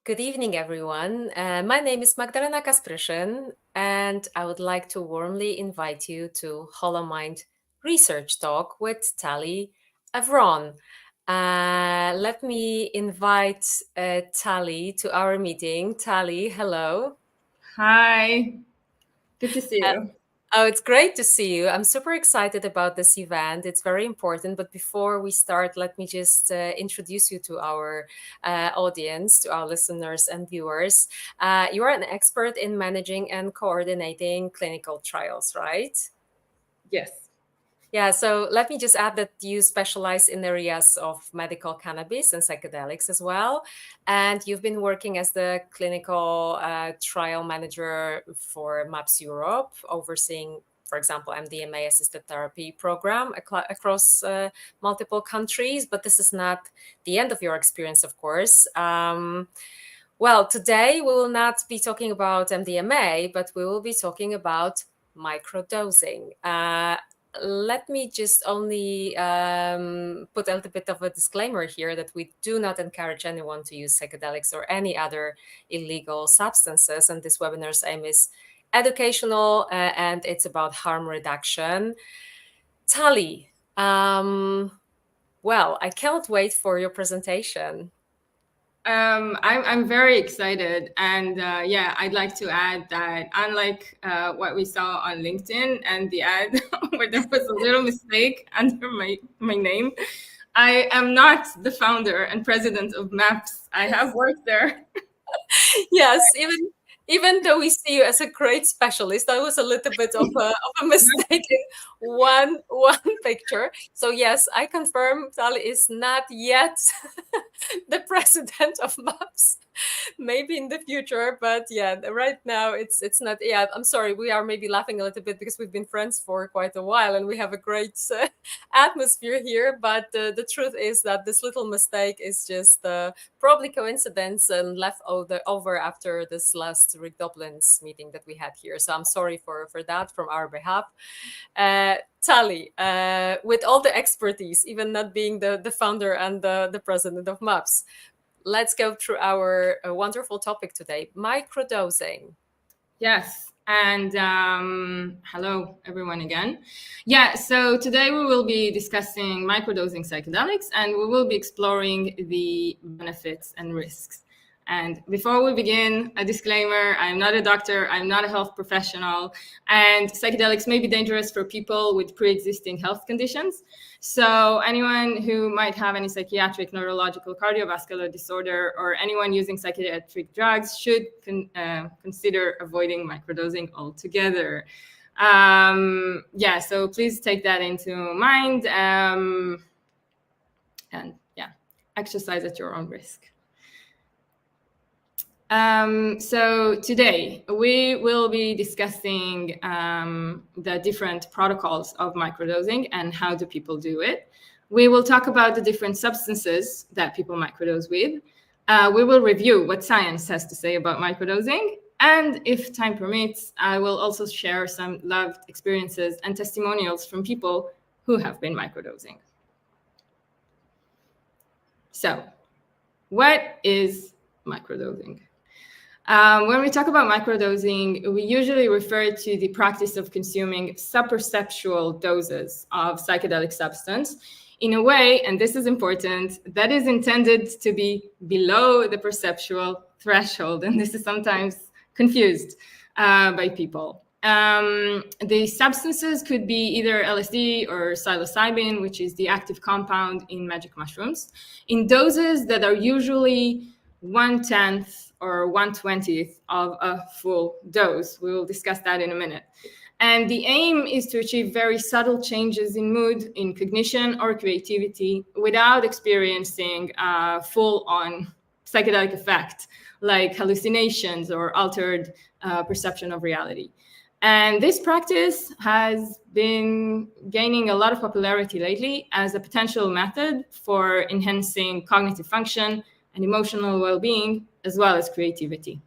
Good evening, everyone. My name is Magdalena Kaspryshin, and I would like to warmly invite you to HoloMind Research Talk with Tali Avron. Let me invite Tali to our meeting. Tali, hello. Hi, good to see Uh, you. Oh, it's great to see you. I'm super excited about this event. It's very important. But before we start, let me just introduce you to our audience, to our listeners and viewers. You are an expert in managing and coordinating clinical trials, right? Yes. Yeah, so let me just add that you specialize in areas of medical cannabis and psychedelics as well. And you've been working as the clinical trial manager for MAPS Europe, overseeing, for example, MDMA assisted therapy program across multiple countries. But this is not the end of your experience, of course. Well, today we will not be talking about MDMA, but we will be talking about microdosing. Let me just only put a little bit of a disclaimer here that we do not encourage anyone to use psychedelics or any other illegal substances. And this webinar's aim is educational and it's about harm reduction. Tali, well, I cannot wait for your presentation. I'm very excited, and yeah, I'd like to add that unlike what we saw on LinkedIn and the ad where there was a little mistake under my name, I am not the founder and president of MAPS. I have worked there. Yes, even though we see you as a great specialist, that was a little bit of a mistake in one picture. So yes, I confirm Tali is not yet the president of MAPS. Maybe in the future, but yeah, right now it's not. Yeah, I'm sorry. We are maybe laughing a little bit because we've been friends for quite a while and we have a great atmosphere here. But the truth is that this little mistake is just probably coincidence and left over after this last Rick Dublin's meeting that we had here. So I'm sorry for that from our behalf. Tali, with all the expertise, even not being the founder and the president of MAPS, let's go through our wonderful topic today, microdosing. Yes. And hello, everyone, again. Yeah, so today we will be discussing microdosing psychedelics and we will be exploring the benefits and risks. And before we begin, a disclaimer, I'm not a doctor, I'm not a health professional, and psychedelics may be dangerous for people with pre-existing health conditions. So anyone who might have any psychiatric, neurological, cardiovascular disorder, or anyone using psychiatric drugs should consider avoiding microdosing altogether. Yeah, so please take that into mind. And yeah, exercise at your own risk. So today we will be discussing the different protocols of microdosing and how do people do it. We will talk about the different substances that people microdose with. We will review what science has to say about microdosing. And if time permits, I will also share some loved experiences and testimonials from people who have been microdosing. So, what is microdosing? When we talk about microdosing, we usually refer to the practice of consuming sub-perceptual doses of psychedelic substance in a way, and this is important, that is intended to be below the perceptual threshold. And this is sometimes confused by people. The substances could be either LSD or Psilocybin, which is the active compound in magic mushrooms, in doses that are usually 1/10 or 1/20th of a full dose. We will discuss that in a minute. And the aim is to achieve very subtle changes in mood, in cognition, or creativity without experiencing a full-on psychedelic effect, like hallucinations or altered perception of reality. And this practice has been gaining a lot of popularity lately as a potential method for enhancing cognitive function and emotional well-being, as well as creativity.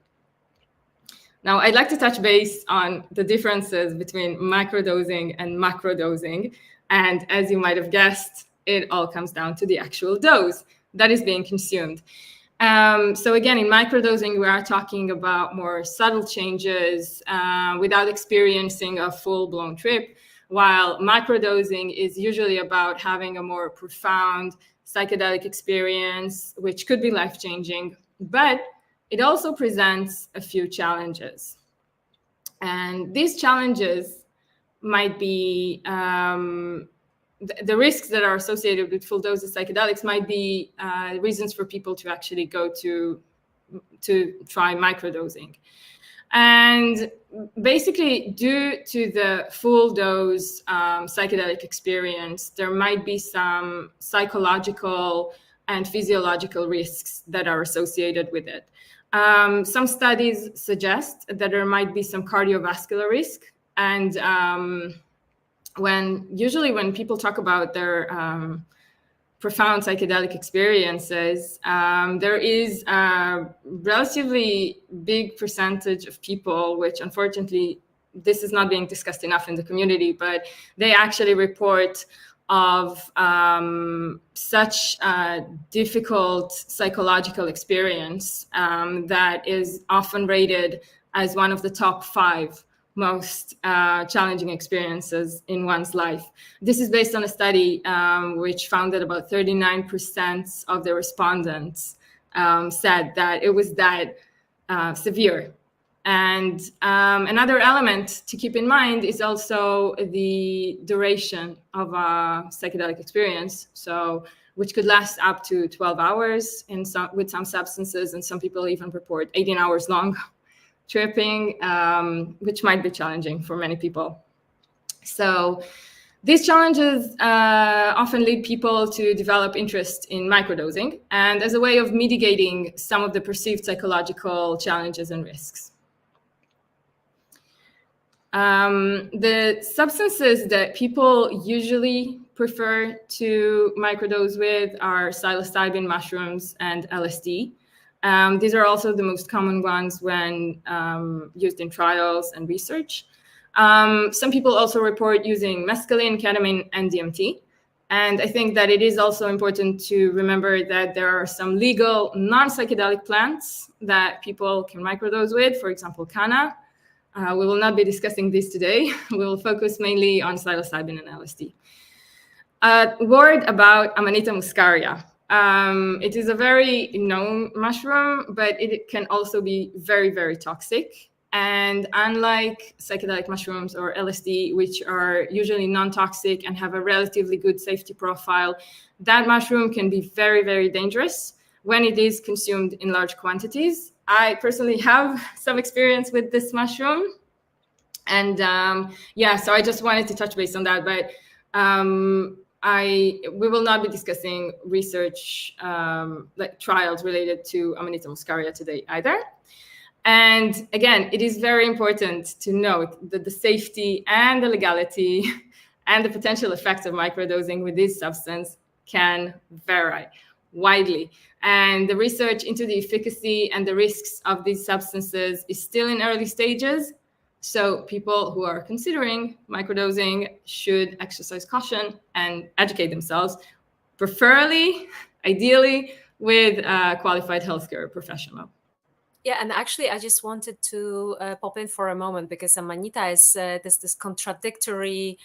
Now, I'd like to touch base on the differences between microdosing and macrodosing. And as you might have guessed, it all comes down to the actual dose that is being consumed. So again, in microdosing, we are talking about more subtle changes without experiencing a full-blown trip, while microdosing is usually about having a more profound psychedelic experience, which could be life-changing, but it also presents a few challenges. And these challenges might be the risks that are associated with full doses psychedelics might be reasons for people to actually go to try microdosing. And basically, due to the full dose psychedelic experience, there might be some psychological and physiological risks that are associated with it. Some studies suggest that there might be some cardiovascular risk, and when people talk about their profound psychedelic experiences, there is a relatively big percentage of people, which unfortunately this is not being discussed enough in the community, but they actually report of such a difficult psychological experience that is often rated as one of the top 5 most challenging experiences in one's life. This is based on a study which found that about 39% of the respondents said that it was that severe. And another element to keep in mind is also the duration of a psychedelic experience, so which could last up to 12 hours with some substances, and some people even report 18 hours long tripping, which might be challenging for many people. So these challenges often lead people to develop interest in microdosing, and as a way of mitigating some of the perceived psychological challenges and risks. The substances that people usually prefer to microdose with are psilocybin, mushrooms, and LSD. These are also the most common ones when used in trials and research. Some people also report using mescaline, ketamine, and DMT. And I think that it is also important to remember that there are some legal non-psychedelic plants that people can microdose with, for example, canna. We will not be discussing this today. We will focus mainly on psilocybin and LSD. A word about Amanita muscaria. It is a very known mushroom, but it can also be very, very toxic. And unlike psychedelic mushrooms or LSD, which are usually non-toxic and have a relatively good safety profile, that mushroom can be very, very dangerous when it is consumed in large quantities. I personally have some experience with this mushroom. And so I just wanted to touch base on that. But we will not be discussing research like trials related to Amanita muscaria today either. And again, it is very important to note that the safety and the legality and the potential effects of microdosing with this substance can vary widely. And the research into the efficacy and the risks of these substances is still in early stages. So people who are considering microdosing should exercise caution and educate themselves, preferably, ideally, with a qualified healthcare professional. Yeah, and actually, I just wanted to pop in for a moment because Amanita is this contradictory,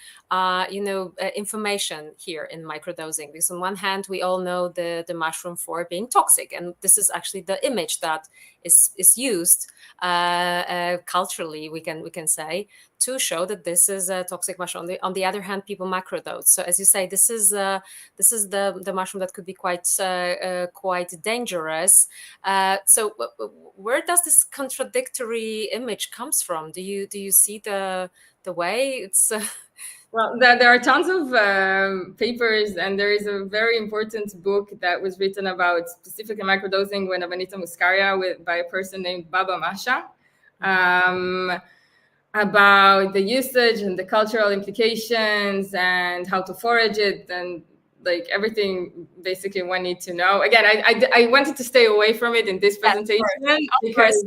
information here in microdosing. Because on one hand, we all know the mushroom for being toxic, and this is actually the image that is used culturally. We can say to show that this is a toxic mushroom. On the other hand, people macrodose. So as you say, this is the mushroom that could be quite dangerous. So where does this contradictory image comes from? Do you see the way it's? Well, there are tons of papers, and there is a very important book that was written about specifically microdosing with Amanita muscaria by a person named Baba Masha. About the usage and the cultural implications and how to forage it and like everything basically one needs to know. Again, I wanted to stay away from it in this presentation because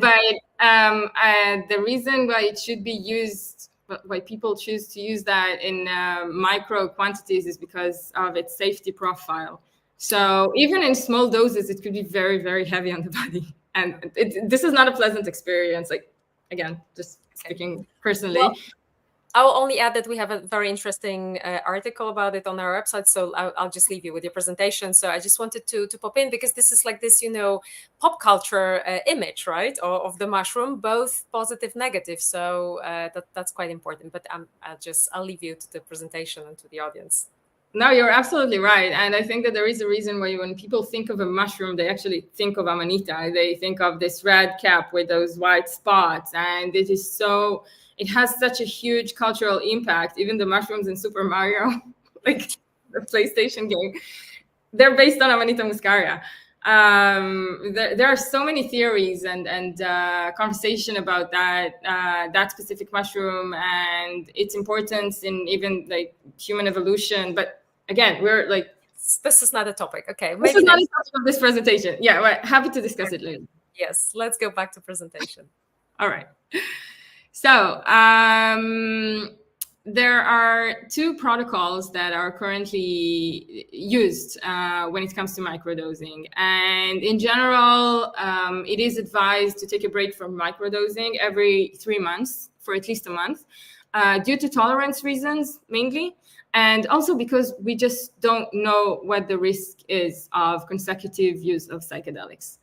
the reason why it should be used, why people choose to use that in micro quantities is because of its safety profile. So even in small doses, it could be very, very heavy on the body. And this is not a pleasant experience. Like, again, just speaking personally. Well, I'll only add that we have a very interesting article about it on our website. So I'll just leave you with your presentation. So I just wanted to pop in because this is like this, pop culture image, right, of the mushroom, both positive, negative. So that's quite important. But I'll leave you to the presentation and to the audience. No, you're absolutely right. And I think that there is a reason why when people think of a mushroom, they actually think of Amanita. They think of this red cap with those white spots. And it has such a huge cultural impact. Even the mushrooms in Super Mario, like the PlayStation game, they're based on Amanita muscaria. There are so many theories and conversation about that specific mushroom and its importance in even like human evolution. But again, we're like, this is not a topic. Okay, this is not a topic of this presentation. Yeah, we're happy to discuss it later. Yes, let's go back to presentation. All right. So there are two protocols that are currently used when it comes to microdosing. And in general, it is advised to take a break from microdosing every 3 months for at least a month due to tolerance reasons mainly. And also because we just don't know what the risk is of consecutive use of psychedelics.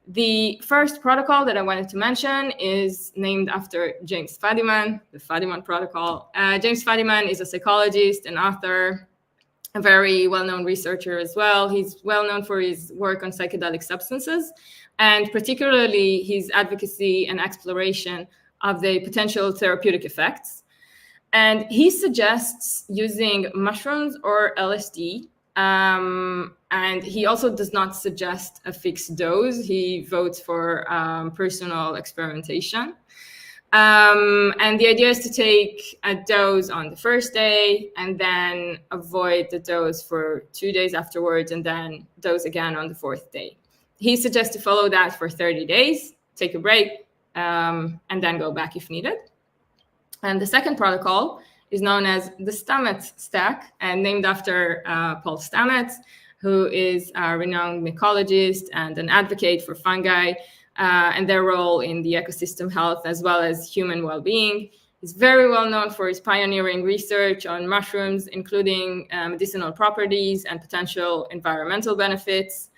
The first protocol that I wanted to mention is named after James Fadiman, the Fadiman protocol. James Fadiman is a psychologist and author, a very well-known researcher as well. He's well-known for his work on psychedelic substances, and particularly his advocacy and exploration of the potential therapeutic effects. And he suggests using mushrooms or LSD. And he also does not suggest a fixed dose. He votes for personal experimentation. And the idea is to take a dose on the first day and then avoid the dose for 2 days afterwards and then dose again on the fourth day. He suggests to follow that for 30 days, take a break, and then go back if needed. And the second protocol is known as the Stamets stack and named after Paul Stamets, who is a renowned mycologist and an advocate for fungi and their role in the ecosystem health as well as human well-being. He's very well known for his pioneering research on mushrooms, including medicinal properties and potential environmental benefits.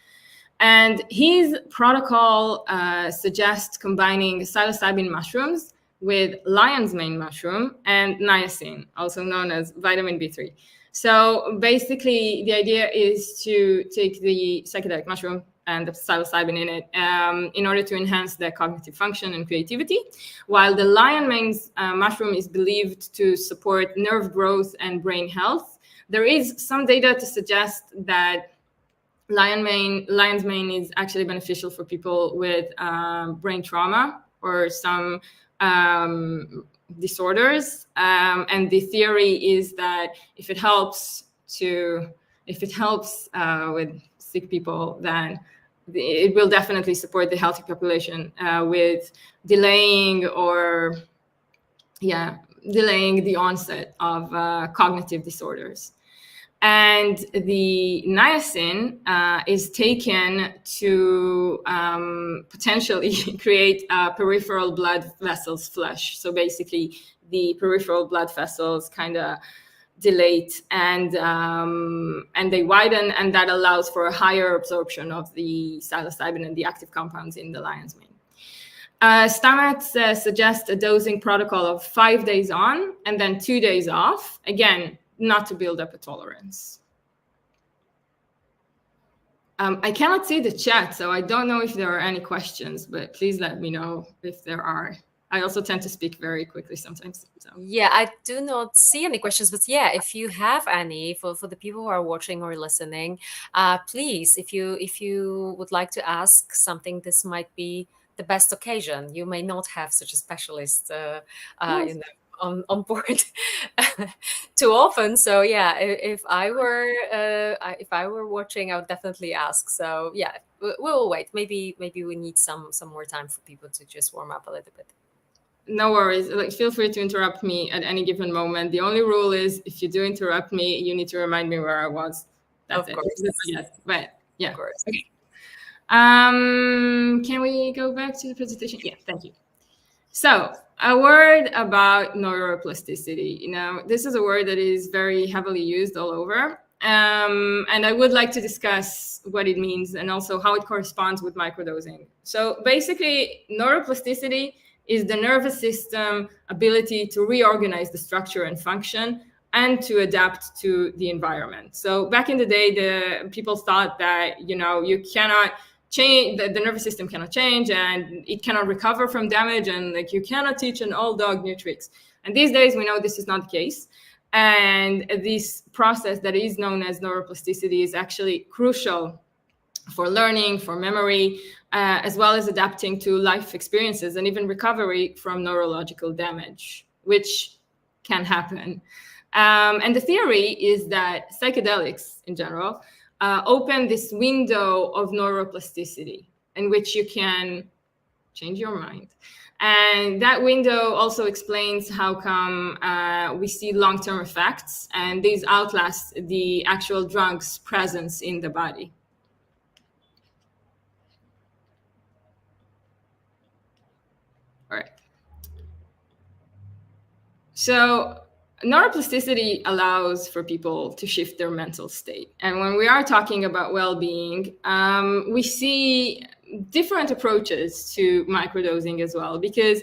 And his protocol suggests combining psilocybin mushrooms with lion's mane mushroom and niacin, also known as vitamin B3. So basically, the idea is to take the psychedelic mushroom and the psilocybin in it in order to enhance their cognitive function and creativity, while the lion mane mushroom is believed to support nerve growth and brain health. There is some data to suggest that lion's mane is actually beneficial for people with brain trauma or some disorders, and the theory is that if it helps with sick people, then it will definitely support the healthy population with delaying the onset of cognitive disorders. And the niacin is taken to potentially create peripheral blood vessels flush. So basically, the peripheral blood vessels kind of dilate and they widen, and that allows for a higher absorption of the psilocybin and the active compounds in the lion's mane. Stamets suggests a dosing protocol of 5 days on and then 2 days off. Again, not to build up a tolerance. I cannot see the chat, so I don't know if there are any questions, but please let me know if there are. I also tend to speak very quickly sometimes. So. Yeah, I do not see any questions, but yeah, if you have any for the people who are watching or listening, please, if you would like to ask something, this might be the best occasion. You may not have such a specialist, yes. On board too often. So yeah, if I were watching, I would definitely ask. So yeah, we'll wait. Maybe we need some more time for people to just warm up a little bit. No worries. Like, feel free to interrupt me at any given moment. The only rule is if you do interrupt me, you need to remind me where I was. That's Of it. course. Yes, but yeah. Of course. Okay. Can we go back to the presentation? Yeah, thank you. So, a word about neuroplasticity. This is a word that is very heavily used all over. And I would like to discuss what it means and also how it corresponds with microdosing. So, basically, neuroplasticity is the nervous system ability to reorganize the structure and function and to adapt to the environment. So, back in the day, the people thought that, you cannot change, the nervous system cannot change and it cannot recover from damage, and like you cannot teach an old dog new tricks. And these days we know this is not the case, and this process that is known as neuroplasticity is actually crucial for learning, for memory, as well as adapting to life experiences and even recovery from neurological damage, which can happen. And the theory is that psychedelics in general open this window of neuroplasticity in which you can change your mind. And that window also explains how come we see long-term effects, and these outlast the actual drug's presence in the body. All right. So neuroplasticity allows for people to shift their mental state. And when we are talking about well-being, we see different approaches to microdosing as well, because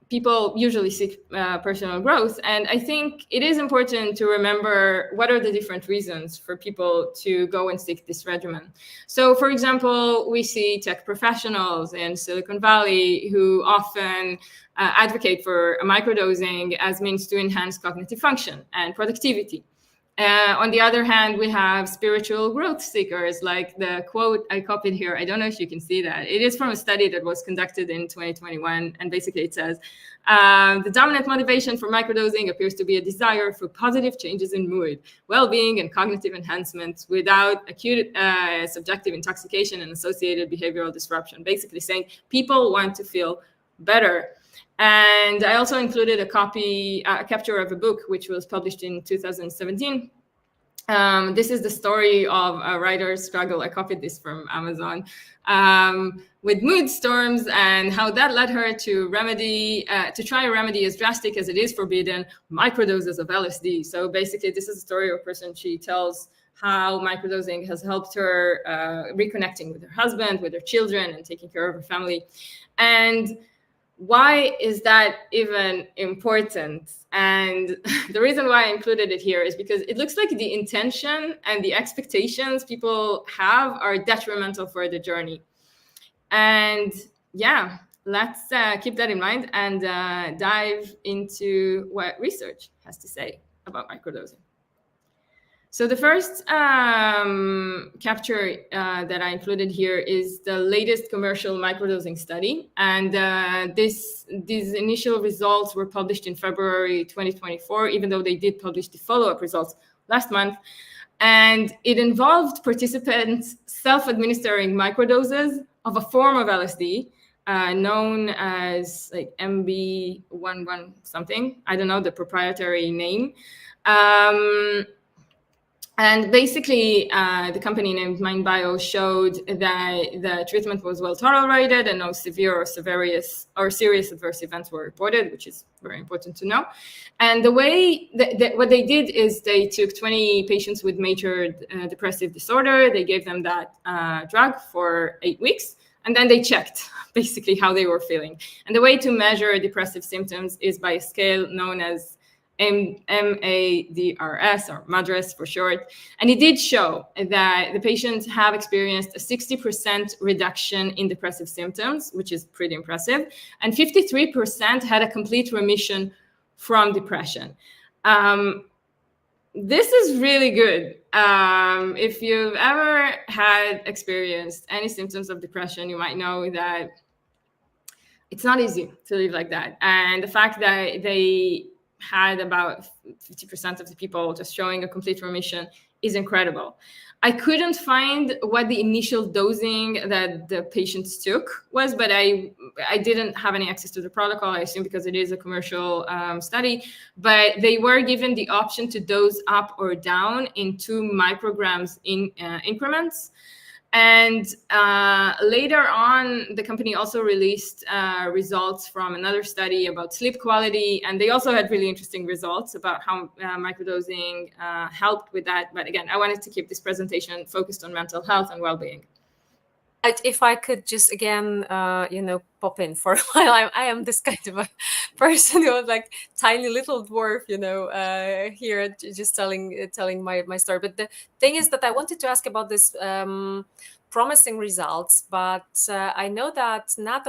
people usually seek personal growth. And I think it is important to remember what are the different reasons for people to go and seek this regimen. So, for example, we see tech professionals in Silicon Valley who often advocate for microdosing as means to enhance cognitive function and productivity. On the other hand, we have spiritual growth seekers, like the quote I copied here. I don't know if you can see that. It is from a study that was conducted in 2021. And basically it says, the dominant motivation for microdosing appears to be a desire for positive changes in mood, well-being, and cognitive enhancements without acute subjective intoxication and associated behavioral disruption. Basically saying people want to feel better. And I also included a capture of a book, which was published in 2017. This is the story of a writer's struggle. I copied this from Amazon, with mood storms and how that led her to try a remedy as drastic as it is forbidden, microdoses of LSD. So basically, this is a story of a person. She tells how microdosing has helped her reconnecting with her husband, with her children, and taking care of her family. And why is that even important? And the reason why I included it here is because it looks like the intention and the expectations people have are detrimental for the journey. And yeah, let's keep that in mind and dive into what research has to say about microdosing. So the first capture that I included here is the latest commercial microdosing study. And these initial results were published in February 2024, even though they did publish the follow-up results last month. And it involved participants self-administering microdoses of a form of LSD known as like MB11 something. I don't know the proprietary name. And basically, the company named MindBio showed that the treatment was well tolerated and no severe or serious adverse events were reported, which is very important to know. And the way what they did is they took 20 patients with major depressive disorder. They gave them that drug for 8 weeks, and then they checked basically how they were feeling. And the way to measure depressive symptoms is by a scale known as MADRS, or MADRS for short. And it did show that the patients have experienced a 60% reduction in depressive symptoms, which is pretty impressive. And 53% had a complete remission from depression. This is really good. If you've ever had experienced any symptoms of depression, you might know that it's not easy to live like that. And the fact that they had about 50% of the people just showing a complete remission is incredible. I couldn't find what the initial dosing that the patients took was, but I didn't have any access to the protocol, I assume because it is a commercial study. But they were given the option to dose up or down in 2 micrograms in increments. And later on, the company also released results from another study about sleep quality. And they also had really interesting results about how microdosing helped with that. But again, I wanted to keep this presentation focused on mental health and well-being. If I could just again, pop in for a while. I am this kind of a person who was like tiny little dwarf, here just telling my story. But the thing is that I wanted to ask about this promising results, but I know that not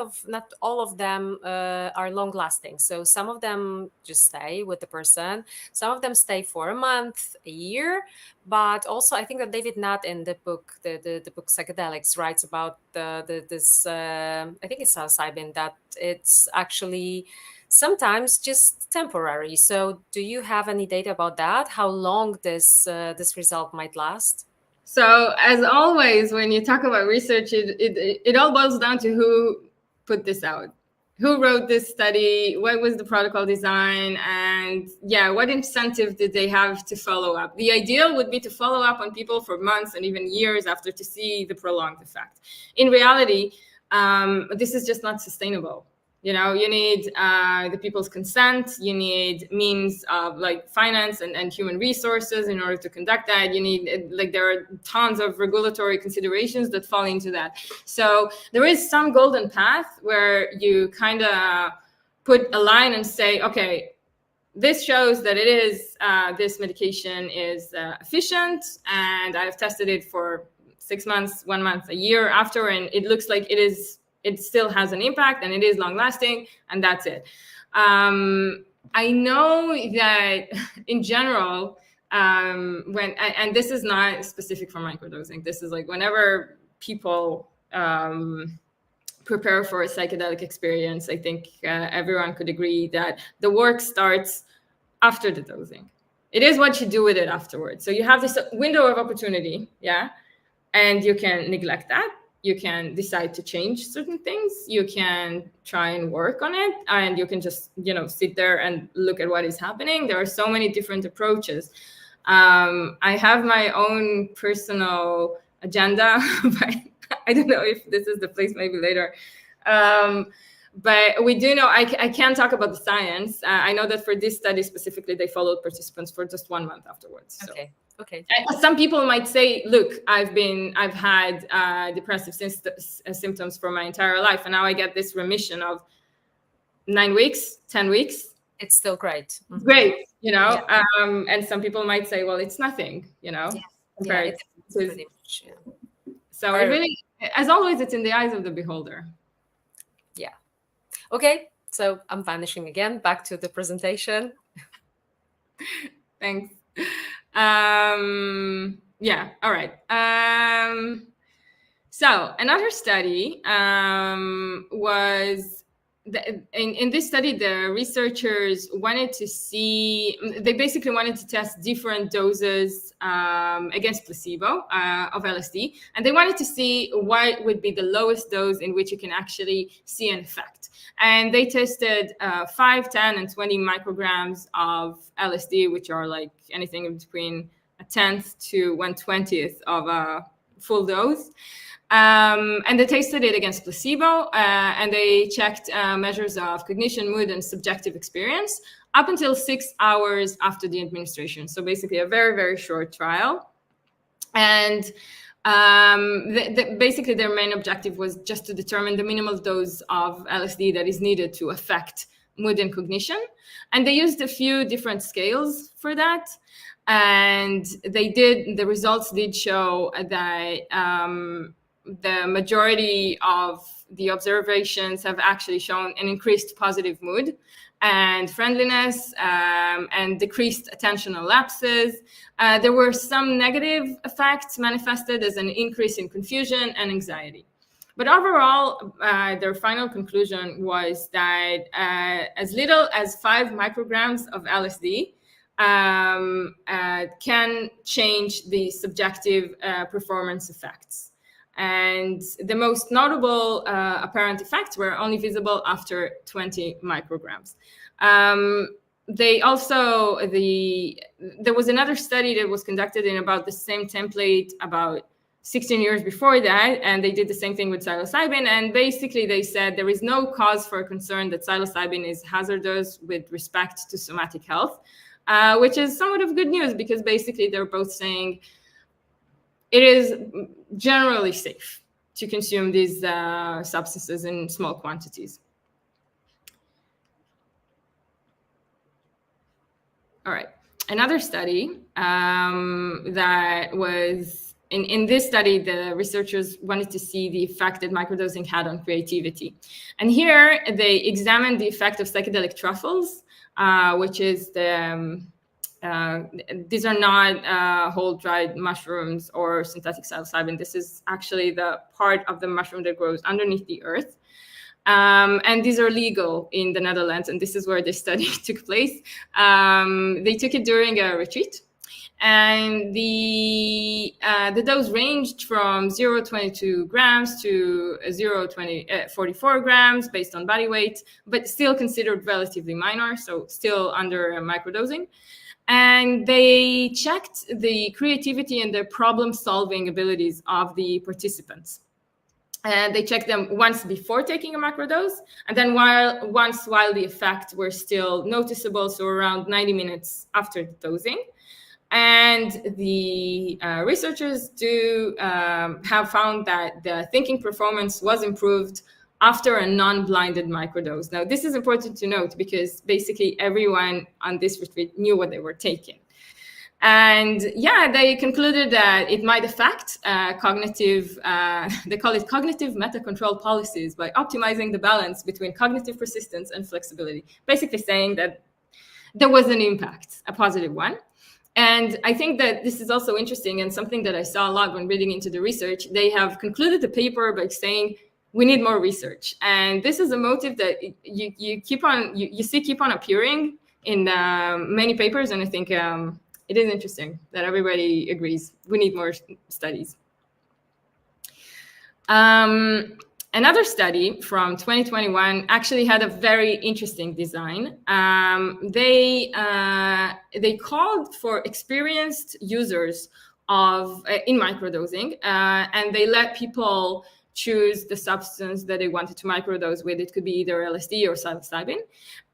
all of them are long lasting. So some of them just stay with the person, some of them stay for a month, a year. But also, I think that David Nutt in the book, the book Psychedelics, writes about this. I think it's psilocybin, that it's actually sometimes just temporary. So, do you have any data about that? How long this result might last? So, as always, when you talk about research, it all boils down to who put this out. Who wrote this study? What was the protocol design? And what incentive did they have to follow up? The ideal would be to follow up on people for months and even years after to see the prolonged effect. In reality, this is just not sustainable. You need the people's consent. You need means of like finance and human resources in order to conduct that. You need there are tons of regulatory considerations that fall into that. So there is some golden path where you kind of put a line and say, okay, this shows that it is this medication is efficient, and I've tested it for 6 months, 1 month, a year after, and it looks like it still has an impact and it is long lasting, and that's it. I know that in general, and this is not specific for microdosing, this is like whenever people prepare for a psychedelic experience, I think everyone could agree that the work starts after the dosing. It is what you do with it afterwards. So you have this window of opportunity, and you can neglect that. You can decide to change certain things. You can try and work on it, and you can just, sit there and look at what is happening. There are so many different approaches. I have my own personal agenda, but I don't know if this is the place, maybe later. But we do know, I can't talk about the science. I know that for this study specifically, they followed participants for just 1 month afterwards. So. Okay. Some people might say, look, I've had depressive symptoms for my entire life, and now I get this remission of 9 weeks, 10 weeks. It's still great. Mm-hmm. Great, and some people might say, well, it's nothing, compared to. So it really, as always, it's in the eyes of the beholder. Yeah. Okay. So I'm vanishing again. Back to the presentation. Thanks. All right. So another study was in this study, the researchers wanted to see, they basically wanted to test different doses against placebo of LSD, and they wanted to see what would be the lowest dose in which you can actually see an effect. And they tested 5, 10, and 20 micrograms of LSD, which are like anything in between 1/10 to 1/20 of a full dose. And they tested it against placebo, and they checked measures of cognition, mood, and subjective experience up until 6 hours after the administration. So basically a very, very short trial. And basically their main objective was just to determine the minimal dose of LSD that is needed to affect mood and cognition. And they used a few different scales for that. And the results did show that the majority of the observations have actually shown an increased positive mood and friendliness, and decreased attentional lapses. There were some negative effects manifested as an increase in confusion and anxiety. But overall, their final conclusion was that as little as 5 micrograms of LSD can change the subjective performance effects. And the most notable apparent effects were only visible after 20 micrograms. There was another study that was conducted in about the same template about 16 years before that, and they did the same thing with psilocybin. And basically they said there is no cause for concern that psilocybin is hazardous with respect to somatic health, which is somewhat of good news, because basically they're both saying it is generally safe to consume these substances in small quantities. All right. Another study that was, in this study, the researchers wanted to see the effect that microdosing had on creativity. And here they examined the effect of psychedelic truffles, which is these are not whole dried mushrooms or synthetic psilocybin. This is actually the part of the mushroom that grows underneath the earth. And these are legal in the Netherlands, and this is where this study took place. They took it during a retreat, and the dose ranged from 0.22 grams to 0.44 grams based on body weight, but still considered relatively minor, so still under microdosing. And they checked the creativity and the problem-solving abilities of the participants. And they checked them once before taking a macrodose, and then once while the effects were still noticeable, so around 90 minutes after the dosing. And the researchers have found that the thinking performance was improved after a non-blinded microdose. Now, this is important to note because basically everyone on this retreat knew what they were taking. And yeah, they concluded that it might affect cognitive, they call it cognitive meta-control policies, by optimizing the balance between cognitive persistence and flexibility, basically saying that there was an impact, a positive one. And I think that this is also interesting, and something that I saw a lot when reading into the research. They have concluded the paper by saying we need more research, and this is a motive that you keep on appearing in many papers. And I think it is interesting that everybody agrees we need more studies. Another study from 2021 actually had a very interesting design. They called for experienced users in microdosing, and they let people choose the substance that they wanted to microdose with. It could be either LSD or psilocybin,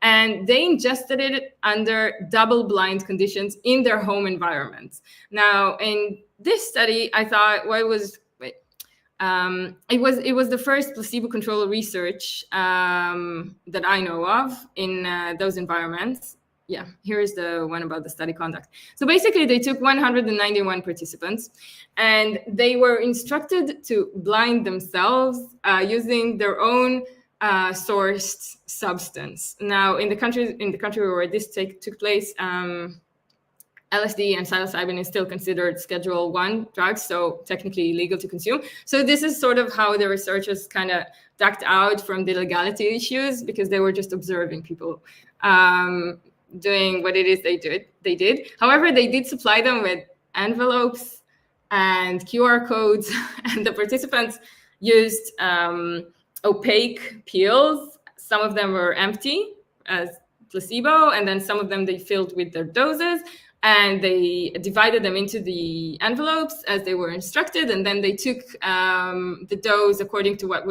and they ingested it under double-blind conditions in their home environment. Now, in this study, I thought it was the first placebo-controlled research that I know of in those environments. Yeah, here is the one about the study conduct. So basically, they took 191 participants, and they were instructed to blind themselves using their own sourced substance. Now, in the country where this took place, LSD and psilocybin is still considered Schedule 1 drugs, so technically illegal to consume. So this is sort of how the researchers kind of ducked out from the legality issues, because they were just observing people doing what it is they did. However, they did supply them with envelopes and QR codes, and the participants used opaque pills. Some of them were empty as placebo, and then some of them they filled with their doses, and they divided them into the envelopes as they were instructed, and then they took the dose according to what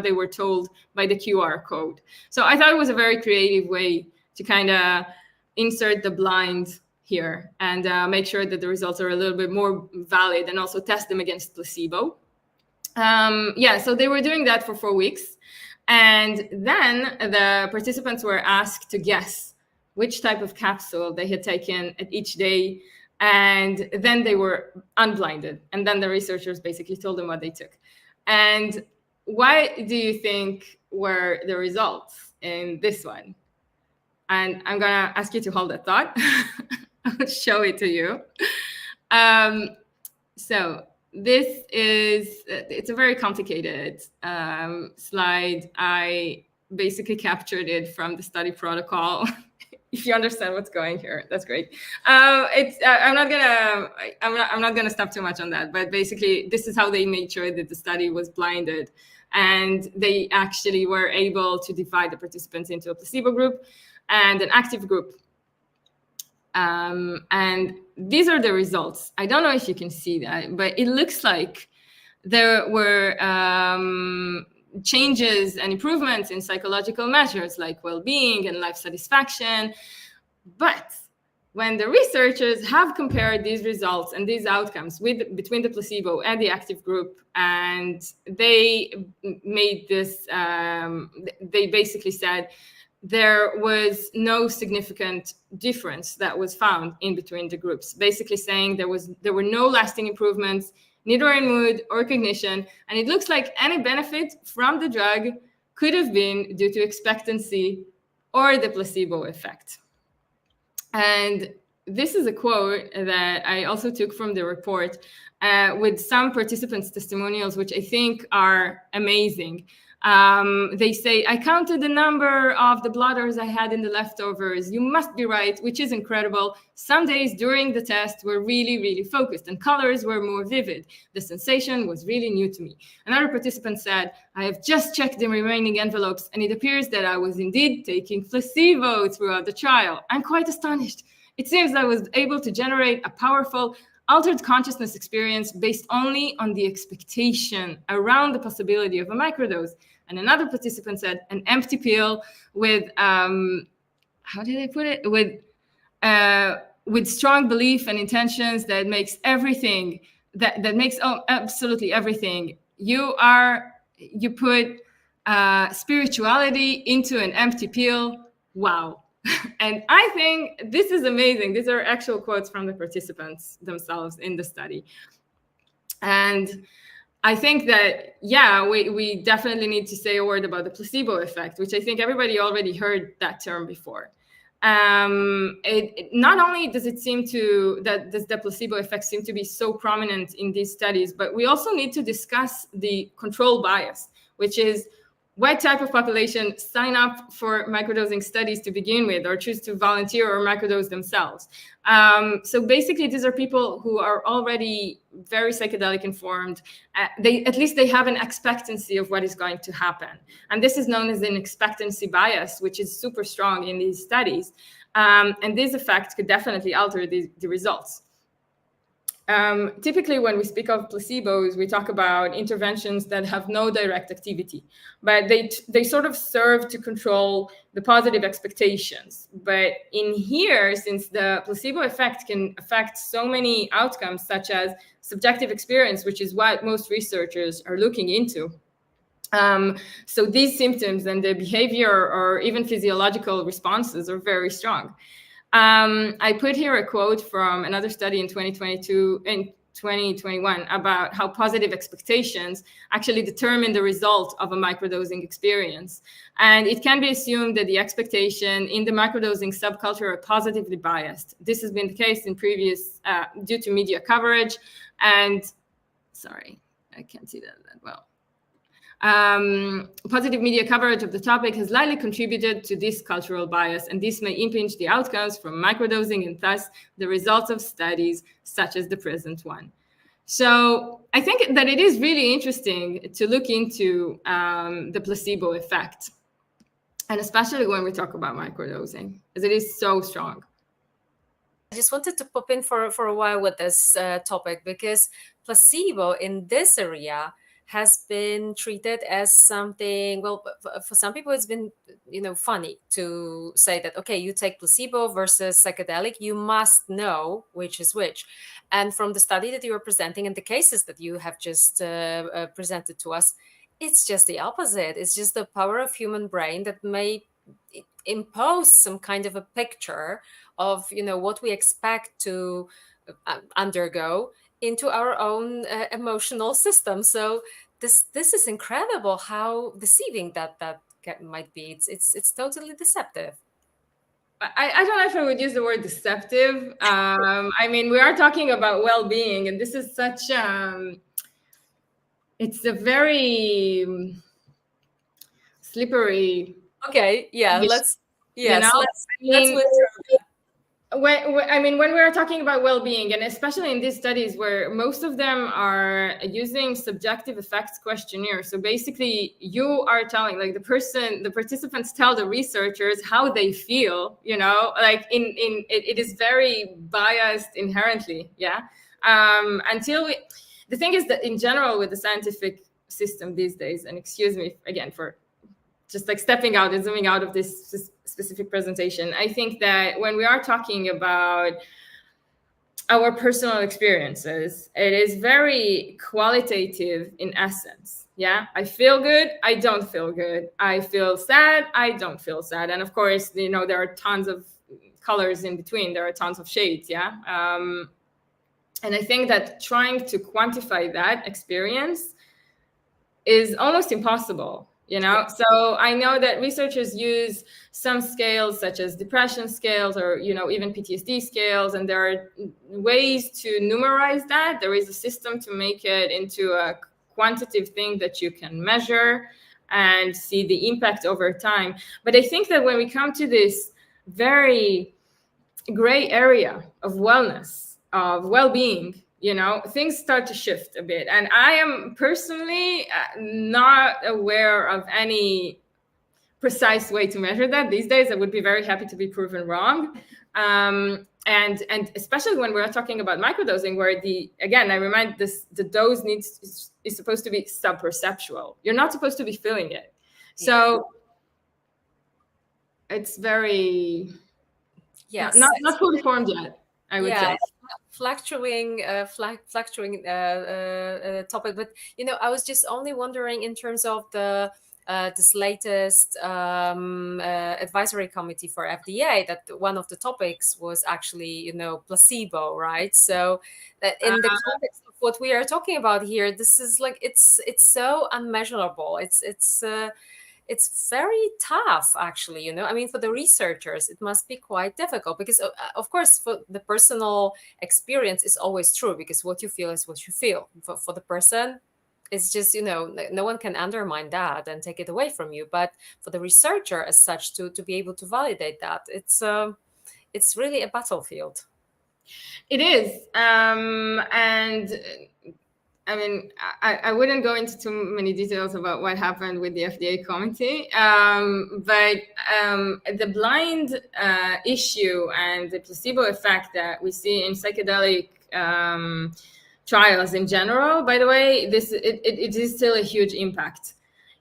they were told by the QR code. So I thought it was a very creative way to kind of insert the blind here and make sure that the results are a little bit more valid, and also test them against placebo. So they were doing that for 4 weeks. And then the participants were asked to guess which type of capsule they had taken at each day. And then they were unblinded. And then the researchers basically told them what they took. And what do you think were the results in this one? And I'm going to ask you to hold that thought. I'll show it to you. So it's a very complicated slide. I basically captured it from the study protocol. if you understand what's going here, that's great. I'm not gonna stop too much on that, but basically this is how they made sure that the study was blinded, and they actually were able to divide the participants into a placebo group and an active group. And these are the results. I don't know if you can see that, but it looks like there were changes and improvements in psychological measures like well-being and life satisfaction. But when the researchers have compared these results and these outcomes between the placebo and the active group, and they made this, they basically said there was no significant difference that was found in between the groups, basically saying there were no lasting improvements, neither in mood or cognition, and it looks like any benefit from the drug could have been due to expectancy or the placebo effect. And this is a quote that I also took from the report with some participants' testimonials, which I think are amazing. They say, I counted the number of the blotters I had in the leftovers. You must be right, which is incredible. Some days during the test were really, really focused and colors were more vivid. The sensation was really new to me. Another participant said, I have just checked the remaining envelopes and it appears that I was indeed taking placebo throughout the trial. I'm quite astonished. It seems I was able to generate a powerful altered consciousness experience based only on the expectation around the possibility of a microdose. And another participant said an empty pill with, how did they put it? With strong belief and intentions that makes everything, that makes absolutely everything. You put spirituality into an empty pill. Wow. And I think this is amazing. These are actual quotes from the participants themselves in the study. And I think that, yeah, we definitely need to say a word about the placebo effect, which I think everybody already heard that term before. Not only does it seem that the placebo effect seem to be so prominent in these studies, but we also need to discuss the control bias, which is what type of population sign up for microdosing studies to begin with, or choose to volunteer or microdose themselves. So basically, these are people who are already very psychedelic informed. At least they have an expectancy of what is going to happen. And this is known as an expectancy bias, which is super strong in these studies. And this effect could definitely alter the results. Typically, when we speak of placebos, we talk about interventions that have no direct activity, but they sort of serve to control the positive expectations. But in here, since the placebo effect can affect so many outcomes, such as subjective experience, which is what most researchers are looking into, so these symptoms and the behavior or even physiological responses are very strong. I put here a quote from another study in 2022 and 2021 about how positive expectations actually determine the result of a microdosing experience. And it can be assumed that the expectation in the microdosing subculture are positively biased. This has been the case in previous, due to media coverage. And sorry, I can't see that well. Positive media coverage of the topic has likely contributed to this cultural bias, and this may impinge the outcomes from microdosing and thus the results of studies such as the present one. So I think that it is really interesting to look into the placebo effect, and especially when we talk about microdosing, as it is so strong. I just wanted to pop in for a while with this topic, because placebo in this area has been treated as something, well, for some people it's been, funny to say that, okay, you take placebo versus psychedelic, you must know which is which. And from the study that you were presenting and the cases that you have just presented to us, it's just the opposite. It's just the power of human brain that may impose some kind of a picture of, what we expect to undergo into our own emotional system. So this is incredible how deceiving that might be. It's totally deceptive. I don't know if I would use the word deceptive. I mean, we are talking about well-being, and this is such it's a very slippery. Okay, yeah, Yes, let's I mean, move through. when we are talking about well-being, and especially in these studies where most of them are using subjective effects questionnaires, so basically you are telling, like, the participants tell the researchers how they feel, like it is very biased inherently, yeah. The thing is that in general with the scientific system these days, and excuse me again for just like stepping out and zooming out of this specific presentation, I think that when we are talking about our personal experiences, it is very qualitative in essence. Yeah, I feel good, I don't feel good. I feel sad, I don't feel sad. And of course, there are tons of colors in between. There are tons of shades. Yeah. And I think that trying to quantify that experience is almost impossible. Yes. So I know that researchers use some scales such as depression scales or even PTSD scales, and there are ways to numerize that. There is a system to make it into a quantitative thing that you can measure and see the impact over time. But I think that when we come to this very gray area of wellness, of well-being, things start to shift a bit. And I am personally not aware of any precise way to measure that these days. I would be very happy to be proven wrong. And especially when we're talking about microdosing, where I remind this, the dose is supposed to be sub-perceptual. You're not supposed to be feeling it. So it's very not fully formed yet, I would say. Fluctuating topic, but I was just only wondering in terms of this latest advisory committee for FDA, that one of the topics was actually placebo, right? So that in the context of what we are talking about here, this is like it's so unmeasurable. It's very tough, actually. I mean, for the researchers, it must be quite difficult because, of course, for the personal experience is always true, because what you feel is what you feel. For the person, it's just, no one can undermine that and take it away from you. But for the researcher as such, to be able to validate that, it's really a battlefield. It is. And I mean, I wouldn't go into too many details about what happened with the FDA committee, but the blind issue and the placebo effect that we see in psychedelic trials in general, by the way, it is still a huge impact.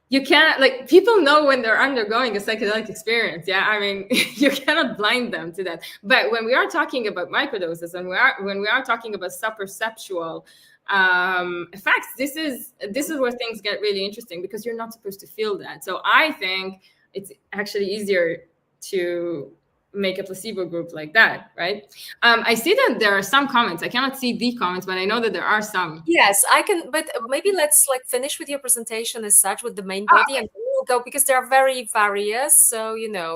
You can't, like, people know when they're undergoing a psychedelic experience. Yeah, I mean, you cannot blind them to that. But when we are talking about microdoses, and when we are talking about sub-perceptual effects, this is where things get really interesting, because you're not supposed to feel that. So I think it's actually easier to make a placebo group like that, right? I see that there are some comments. I cannot see the comments, but I know that there are some. Yes, I can, but maybe let's finish with your presentation as such, with the main body, and we'll go, because they are very various. So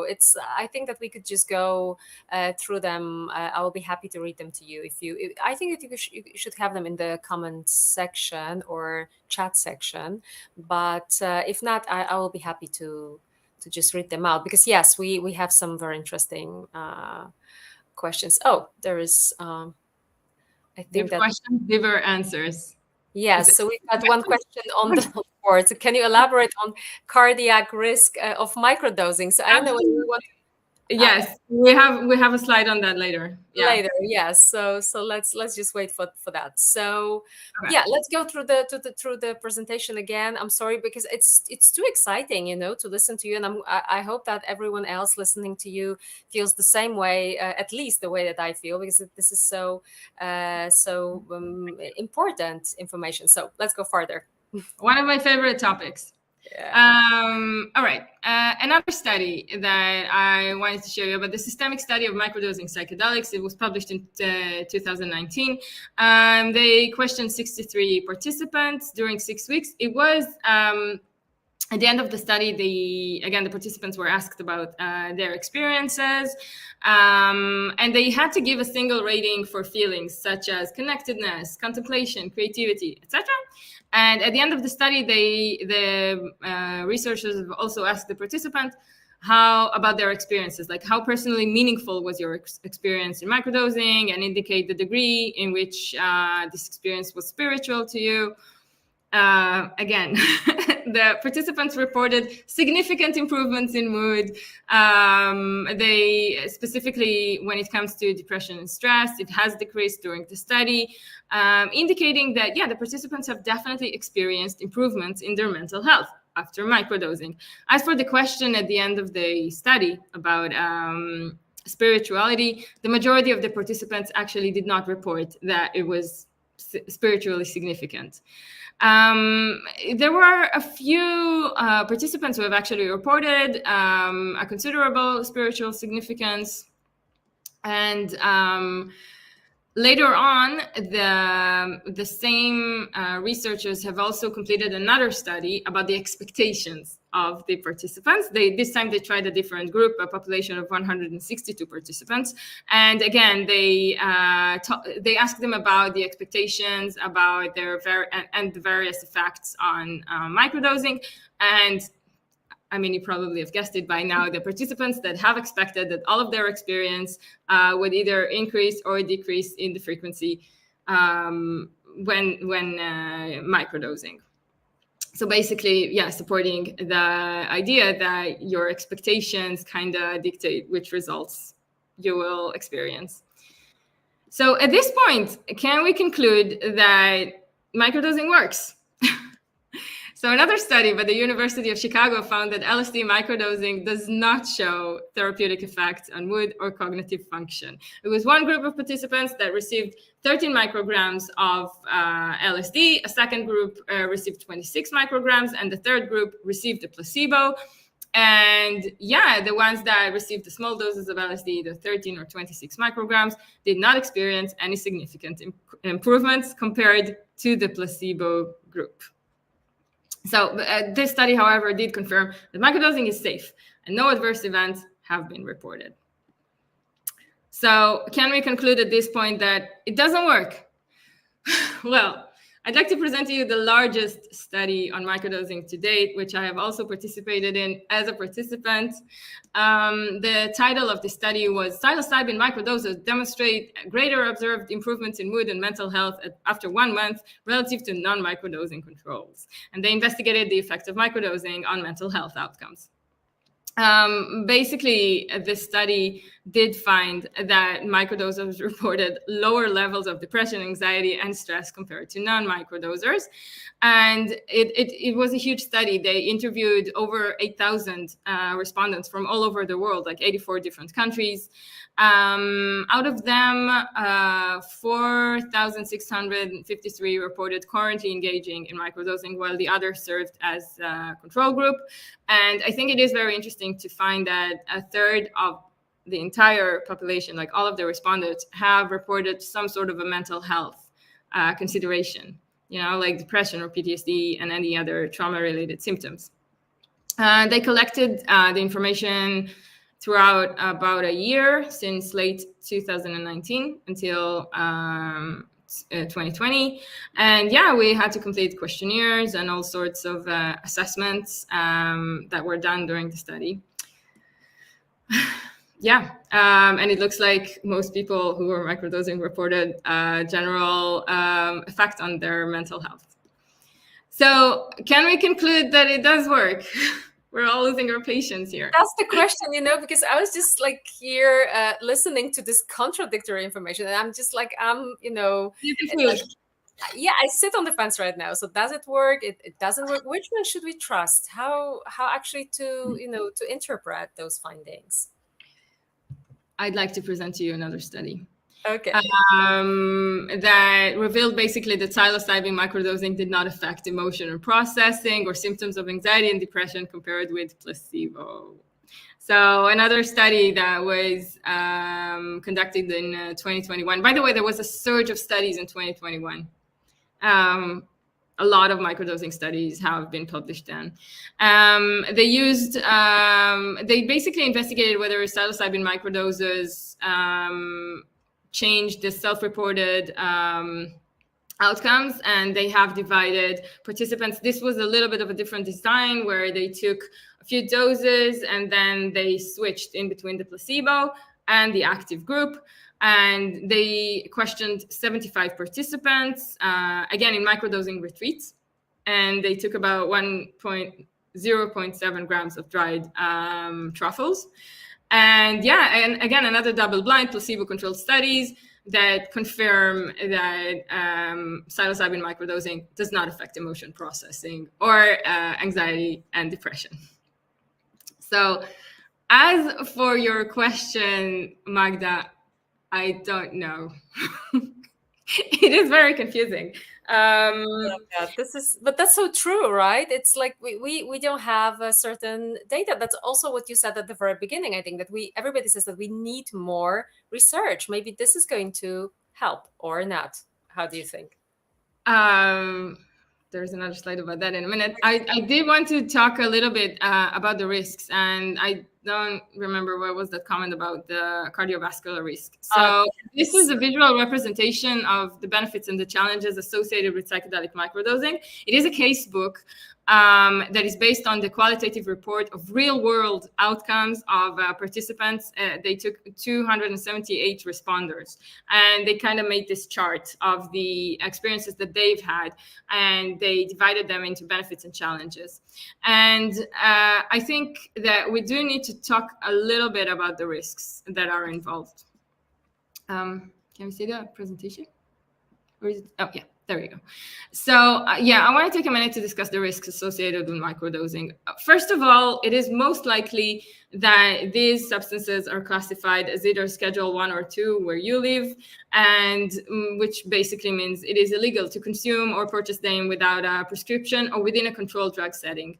it's. I think that we could just go through them. I will be happy to read them to you I think that you should have them in the comment section or chat section. But if not, I will be happy to just read them out, because yes, we have some very interesting questions. Oh, there is. I think that questions, giver answers. Yes, so we've got one question on the board. So can you elaborate on cardiac risk of microdosing? So I don't know whether you want. Yes, we have a slide on that later. Yeah. Later, yes. So let's just wait for that. So yeah, let's go through the presentation again. I'm sorry, because it's too exciting, to listen to you, and I hope that everyone else listening to you feels the same way, at least the way that I feel, because this is so important information. So let's go further. One of my favorite topics. Yeah. All right. Another study that I wanted to show you about, the systemic study of microdosing psychedelics. It was published in 2019. They questioned 63 participants during 6 weeks. It was at the end of the study, the participants were asked about their experiences, and they had to give a single rating for feelings such as connectedness, contemplation, creativity, etc. And at the end of the study, the researchers also asked the participant how about their experiences, like how personally meaningful was your experience in microdosing, and indicate the degree in which this experience was spiritual to you. Again, the participants reported significant improvements in mood. They specifically, when it comes to depression and stress, it has decreased during the study, indicating that, yeah, the participants have definitely experienced improvements in their mental health after microdosing. As for the question at the end of the study about spirituality, the majority of the participants actually did not report that it was spiritually significant. There were a few participants who have actually reported a considerable spiritual significance. And later on, the same researchers have also completed another study about the expectations of the participants. This time they tried a different group, a population of 162 participants. And again, they asked them about the expectations, about their and the various effects on microdosing. And I mean, you probably have guessed it by now, the participants that have expected that all of their experience would either increase or decrease in the frequency when microdosing. So basically, yeah, supporting the idea that your expectations kind of dictate which results you will experience. So at this point, can we conclude that microdosing works? So another study by the University of Chicago found that LSD microdosing does not show therapeutic effects on mood or cognitive function. It was one group of participants that received 13 micrograms of LSD, a second group received 26 micrograms, and the third group received a placebo. And yeah, the ones that received the small doses of LSD, the 13 or 26 micrograms, did not experience any significant improvements compared to the placebo group. So this study, however, did confirm that microdosing is safe and no adverse events have been reported. So can we conclude at this point that it doesn't work? Well, I'd like to present to you the largest study on microdosing to date, which I have also participated in as a participant. The title of the study was Psilocybin Microdoses Demonstrate Greater Observed Improvements in Mood and Mental Health after 1 month relative to non-microdosing controls. And they investigated the effect of microdosing on mental health outcomes. Basically, this study did find that microdosers reported lower levels of depression, anxiety, and stress compared to non-microdosers. And it was a huge study. They interviewed over 8,000 respondents from all over the world, like 84 different countries. Out of them, 4,653 reported currently engaging in microdosing, while the others served as a control group. And I think it is very interesting to find that a third of the entire population, like all of the respondents, have reported some sort of a mental health consideration, like depression or PTSD and any other trauma-related symptoms. They collected the information throughout about a year, since late 2019 until 2020. And yeah, we had to complete questionnaires and all sorts of assessments that were done during the study. Yeah, and it looks like most people who were microdosing reported general effect on their mental health. So can we conclude that it does work? We're all losing our patience here. That's the question, because I was just like here listening to this contradictory information, and I'm just like, yeah, I sit on the fence right now. So does it work? It doesn't work. Which one should we trust? How actually to interpret those findings? I'd like to present to you another study. Okay. That revealed basically that psilocybin microdosing did not affect emotional processing or symptoms of anxiety and depression compared with placebo. So another study that was conducted in 2021. By the way, there was a surge of studies in 2021. A lot of microdosing studies have been published then. They basically investigated whether psilocybin microdoses changed the self-reported outcomes, and they have divided participants. This was a little bit of a different design where they took a few doses and then they switched in between the placebo and the active group. And they questioned 75 participants, again, in microdosing retreats. And they took about 0.7 grams of dried truffles. And yeah, and again, another double-blind placebo-controlled studies that confirm that psilocybin microdosing does not affect emotion processing or anxiety and depression. So as for your question, Magda, I don't know. It is very confusing. Yeah, but that's so true, right? It's like we don't have a certain data. That's also what you said at the very beginning. I think that everybody says that we need more research. Maybe this is going to help or not. How do you think? There's another slide about that in a minute. I did want to talk a little bit about the risks, and I don't remember what was the comment about the cardiovascular risk. So this is a visual representation of the benefits and the challenges associated with psychedelic microdosing. It is a case book that is based on the qualitative report of real-world outcomes of participants. They took 278 responders, and they kind of made this chart of the experiences that they've had, and they divided them into benefits and challenges. And I think that we do need to talk a little bit about the risks that are involved. Can we see the presentation? Or is it? Oh, yeah. There we go. So yeah, I want to take a minute to discuss the risks associated with microdosing. First of all, it is most likely that these substances are classified as either Schedule 1 or 2 where you live, and which basically means it is illegal to consume or purchase them without a prescription or within a controlled drug setting.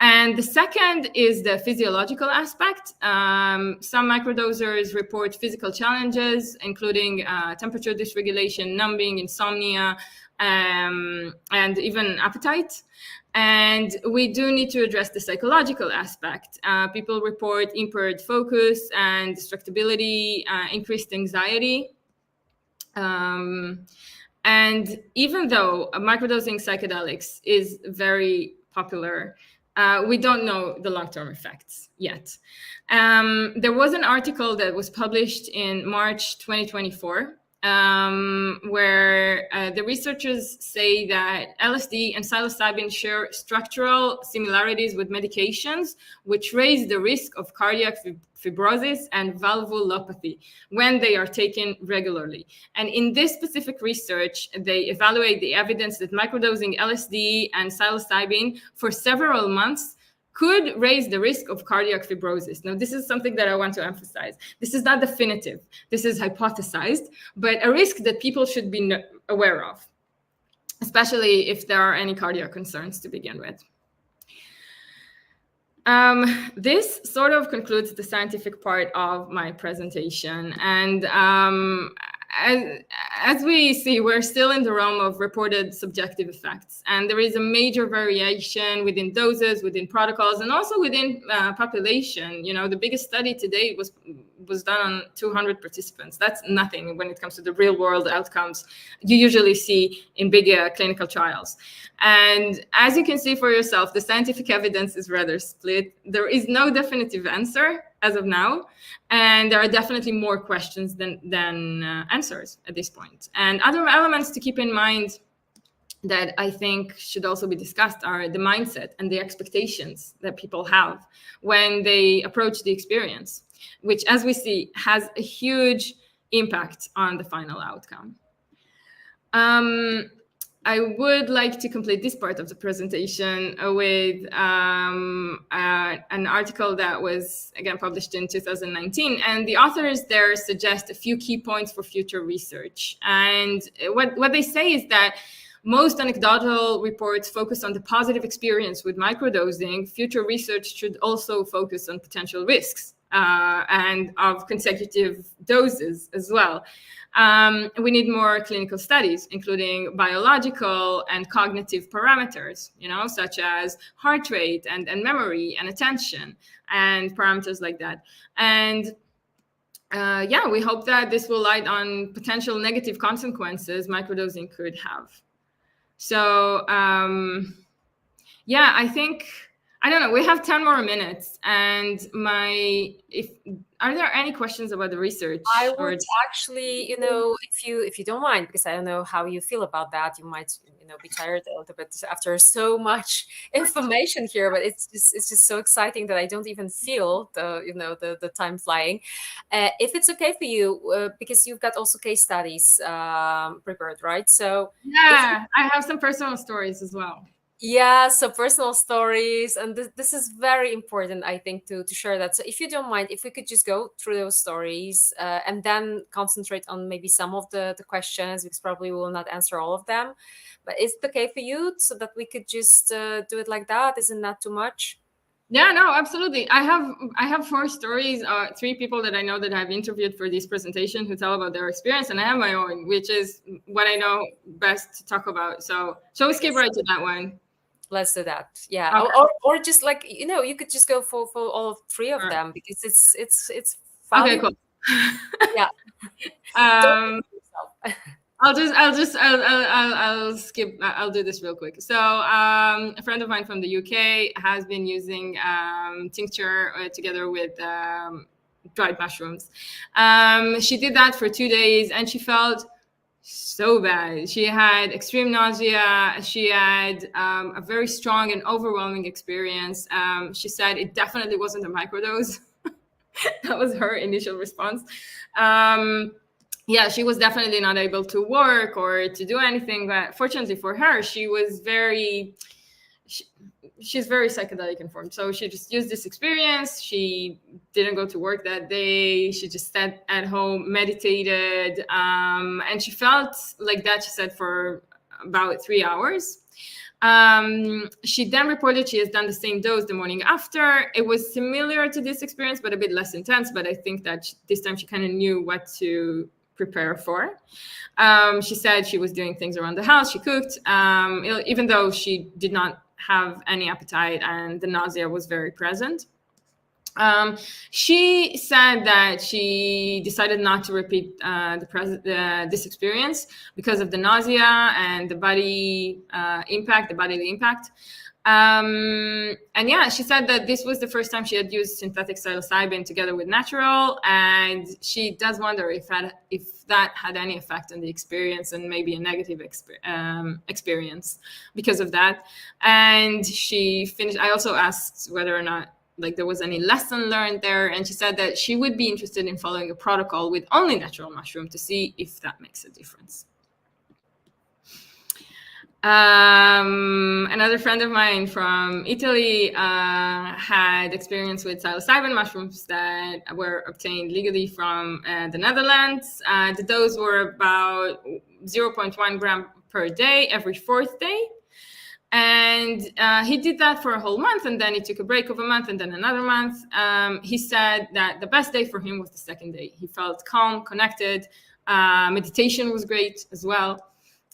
And the second is the physiological aspect. Some microdosers report physical challenges, including temperature dysregulation, numbing, insomnia, and even appetite. And we do need to address the psychological aspect. People report impaired focus and distractibility, increased anxiety. And even though microdosing psychedelics is very popular, we don't know the long-term effects yet. There was an article that was published in March 2024 where the researchers say that LSD and psilocybin share structural similarities with medications, which raise the risk of cardiac fibrosis and valvulopathy when they are taken regularly. And in this specific research, they evaluate the evidence that microdosing LSD and psilocybin for several months could raise the risk of cardiac fibrosis. Now, this is something that I want to emphasize. This is not definitive. This is hypothesized, but a risk that people should be aware of, especially if there are any cardiac concerns to begin with. This sort of concludes the scientific part of my presentation. And as we see, we're still in the realm of reported subjective effects. And there is a major variation within doses, within protocols, and also within population. You know, the biggest study to date was done on 200 participants. That's nothing when it comes to the real world outcomes you usually see in big clinical trials. And as you can see for yourself, the scientific evidence is rather split. There is no definitive answer as of now, and there are definitely more questions than answers at this point. And other elements to keep in mind that I think should also be discussed are the mindset and the expectations that people have when they approach the experience, which, as we see, has a huge impact on the final outcome. I would like to complete this part of the presentation with an article that was, again, published in 2019. And the authors there suggest a few key points for future research. And what they say is that most anecdotal reports focus on the positive experience with microdosing. Future research should also focus on potential risks and of consecutive doses as well. We need more clinical studies, including biological and cognitive parameters, such as heart rate and memory and attention and parameters like that. And yeah, we hope that this will light on potential negative consequences microdosing could have. So yeah, I think, I don't know, we have 10 more minutes, and are there any questions about the research? I Or would actually, if you don't mind, because I don't know how you feel about that. You might, be tired a little bit after so much information here, but it's just so exciting that I don't even feel the time flying. If it's okay for you, because you've got also case studies prepared, right? So if yeah, I have some personal stories as well. yeah, so personal stories, and this is very important, I think, to share that. So if you don't mind, if we could just go through those stories and then concentrate on maybe some of the questions, because probably we will not answer all of them. But is it okay for you so that we could just do it like that? Isn't that too much? Yeah, no, absolutely. I have 4 stories, 3 people that I know that I've interviewed for this presentation who tell about their experience, and I have my own, which is what I know best to talk about. So shall we skip right to that one? Let's do that. Yeah, Okay. or just like you could just go for all 3 of Sure. them, because it's Okay, valuable. cool. Yeah. um, I'll skip. I'll do this real quick. So, a friend of mine from the UK has been using tincture together with dried mushrooms. She did that for 2 days, and she felt so bad. She had extreme nausea. She had a very strong and overwhelming experience. She said it definitely wasn't a microdose. That was her initial response. Yeah, she was definitely not able to work or to do anything. But fortunately for her, she's very psychedelic informed. So she just used this experience. She didn't go to work that day. She just sat at home, meditated, and she felt like that, she said, for about 3 hours. She then reported she has done the same dose the morning after. It was similar to this experience, but a bit less intense. But I think that this time she kind of knew what to prepare for. She said she was doing things around the house. She cooked, even though she did not have any appetite and the nausea was very present. She said that she decided not to repeat this experience because of the nausea and the bodily impact. And yeah, she said that this was the first time she had used synthetic psilocybin together with natural, and she does wonder if that had any effect on the experience, and maybe a negative experience because of that. And I also asked whether or not there was any lesson learned there, and she said that she would be interested in following a protocol with only natural mushroom to see if that makes a difference. Another friend of mine from Italy had experience with psilocybin mushrooms that were obtained legally from the Netherlands. The dose were about 0.1 gram per day every 4th day. And he did that for a whole month, and then he took a break of a month, and then another month. He said that the best day for him was the 2nd day. He felt calm, connected. Meditation was great as well.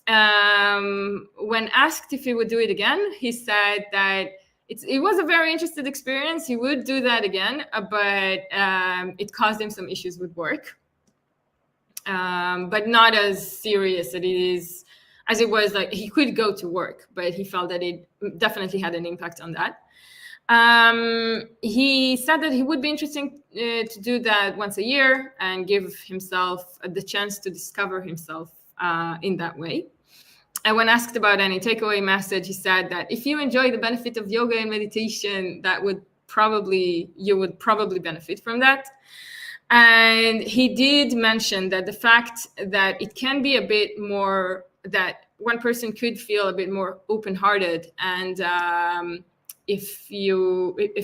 When asked if he would do it again, he said that it was a very interesting experience. He would do that again, but it caused him some issues with work, but not as serious as it was. Like, he could go to work, but he felt that it definitely had an impact on that. He said that he would be interested to do that once a year and give himself the chance to discover himself in that way. And when asked about any takeaway message, he said that if you enjoy the benefit of yoga and meditation, you would probably benefit from that. And he did mention that the fact that it can be a bit more, that one person could feel a bit more open-hearted, and if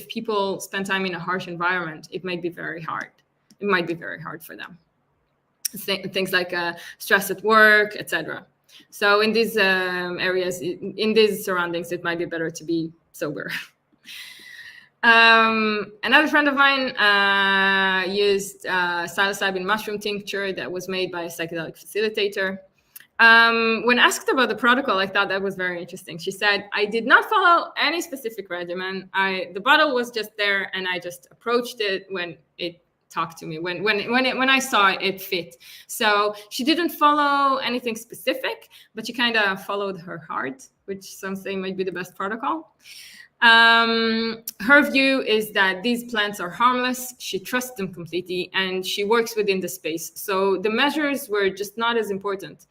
people spend time in a harsh environment, it might be very hard. It might be very hard for them. Things like stress at work, etc. So in these areas, in these surroundings, it might be better to be sober. Another friend of mine used psilocybin mushroom tincture that was made by a psychedelic facilitator. When asked about the protocol, I thought that was very interesting. She said, I did not follow any specific regimen. The bottle was just there, and I just approached it when it talked to me when I saw it fit. So she didn't follow anything specific, but she kind of followed her heart, which some say might be the best protocol. Her view is that these plants are harmless. She trusts them completely, and she works within the space. So the measures were just not as important.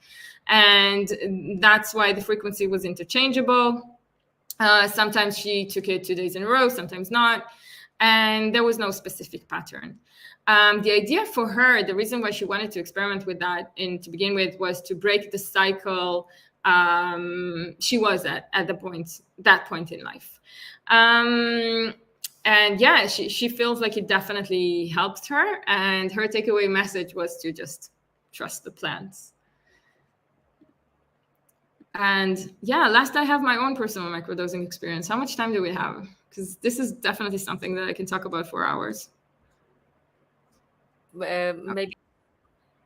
And that's why the frequency was interchangeable. Sometimes she took it 2 days in a row, sometimes not. And there was no specific pattern. The idea for her, the reason why she wanted to experiment with that to begin with, was to break the cycle she was at that point in life. And yeah, she feels like it definitely helped her. And her takeaway message was to just trust the plants. And yeah, last I have my own personal microdosing experience. How much time do we have? Because this is definitely something that I can talk about for hours. Maybe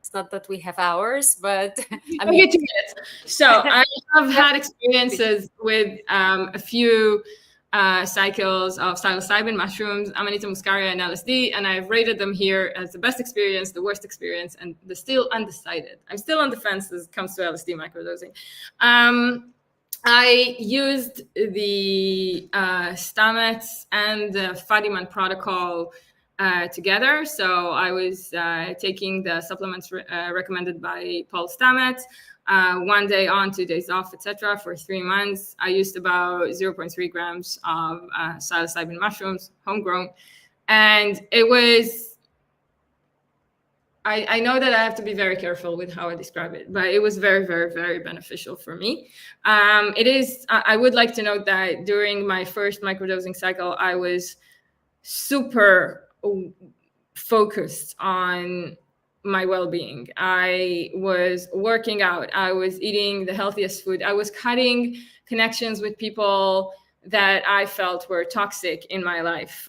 it's not that we have hours, but I mean, 2 minutes. So I have had experiences with a few cycles of psilocybin, mushrooms, Amanita muscaria, and LSD, and I've rated them here as the best experience, the worst experience, and the still undecided. I'm still on the fence as it comes to LSD microdosing. I used the Stamets and the Fadiman protocol together. So I was taking the supplements recommended by Paul Stamets, 1 day on, 2 days off, etc. for 3 months. I used about 0.3 grams of psilocybin mushrooms, homegrown. And it was, I know that I have to be very careful with how I describe it, but it was very, very, very beneficial for me. I would like to note that during my first microdosing cycle, I was super focused on my well-being. I was working out. I was eating the healthiest food. I was cutting connections with people that I felt were toxic in my life.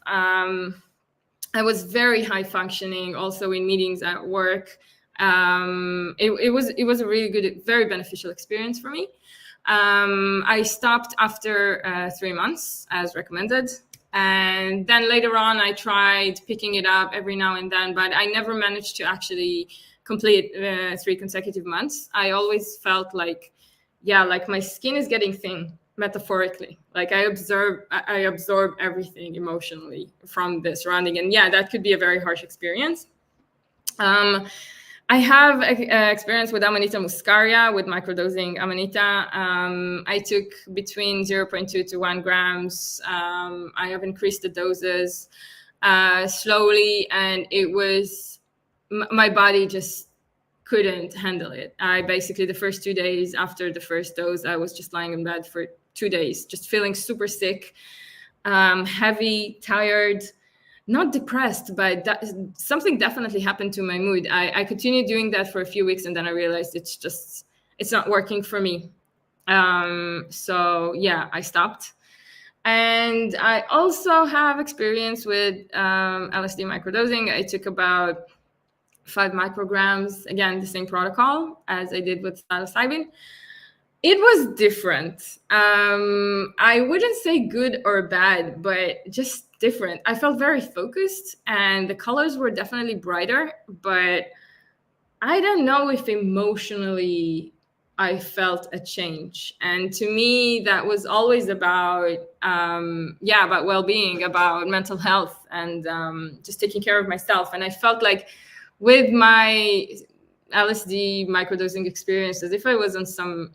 I was very high functioning also in meetings at work. It was a really good, very beneficial experience for me. I stopped after 3 months as recommended. And then later on, I tried picking it up every now and then, but I never managed to actually complete 3 consecutive months. I always felt like, like my skin is getting thin, metaphorically. Like I absorb everything emotionally from the surrounding. And yeah, that could be a very harsh experience. I have experience with Amanita muscaria, with microdosing Amanita. I took between 0.2 to 1 grams. I have increased the doses slowly, and it was, my body just couldn't handle it. I basically, the first 2 days after the first dose, I was just lying in bed for 2 days, just feeling super sick, heavy, tired. Not depressed, but something definitely happened to my mood. I continued doing that for a few weeks, and then I realized it's not working for me. So yeah, I stopped. And I also have experience with LSD microdosing. I took about 5 micrograms, again, the same protocol as I did with psilocybin. It was different. I wouldn't say good or bad, but just different. I felt very focused, and the colors were definitely brighter, but I don't know if emotionally I felt a change. And to me, that was always about, about well-being, about mental health, and just taking care of myself. And I felt like with my LSD microdosing experience, as if I was on some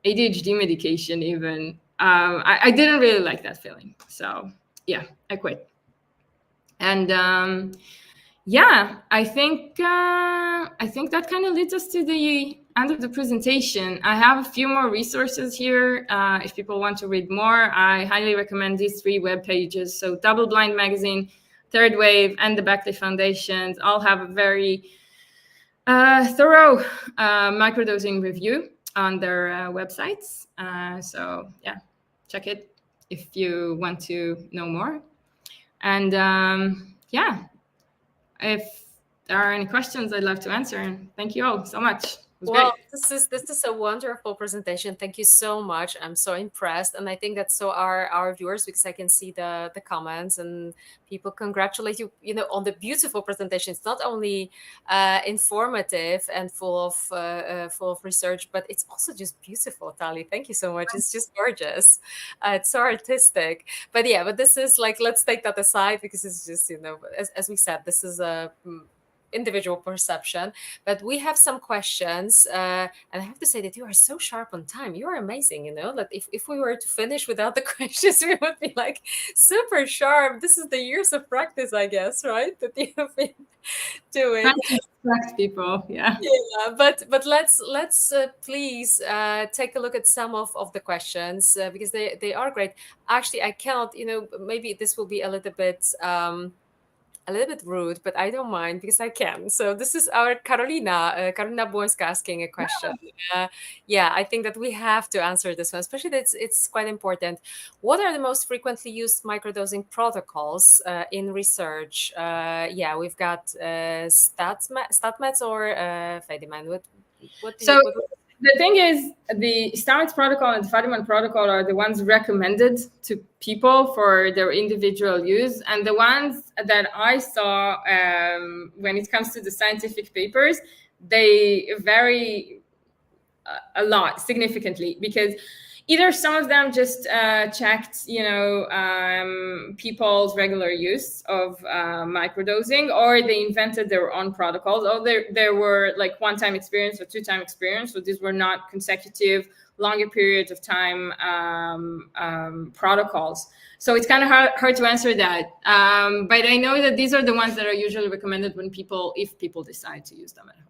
ADHD medication even, I didn't really like that feeling. So yeah, I quit. And I think that kind of leads us to the end of the presentation. I have a few more resources here. If people want to read more, I highly recommend these 3 web pages. So Double Blind Magazine, Third Wave, and the Beckley Foundations all have a very thorough microdosing review on their websites. So yeah, check it if you want to know more. And if there are any questions, I'd love to answer. And thank you all so much. was Well, great. this is a wonderful presentation. Thank you so much. I'm so impressed, and I think that so are our viewers, because I can see the comments and people congratulate you. You know, on the beautiful presentation. It's not only informative and full of research, but it's also just beautiful, Tali. Thank you so much. It's just gorgeous. It's so artistic. But yeah, but this is like, let's take that aside, because it's just, as we said, this is a individual perception. But we have some questions, and I have to say that you are so sharp on time. You are amazing. That if we were to finish without the questions, we would be like super sharp. This is the years of practice, I guess, right? That you have been doing. Trying to distract people, yeah. Yeah, but let's please take a look at some of the questions, because they are great. Actually, I cannot. Maybe this will be a little bit rude, but I don't mind, because I can. So this is our Carolina Błąska, asking a question. Yeah, I think that we have to answer this one, especially that it's quite important. What are the most frequently used microdosing protocols in research? Yeah, we've got Statmets or Fadiman. What do you? So the thing is, the Stamets protocol and the Fadiman protocol are the ones recommended to people for their individual use. And the ones that I saw, when it comes to the scientific papers, they vary a lot, significantly, because either some of them just checked, people's regular use of microdosing, or they invented their own protocols. Or there were like one-time experience or two-time experience. So these were not consecutive, longer periods of time protocols. So it's kind of hard to answer that. But I know that these are the ones that are usually recommended if people decide to use them at home.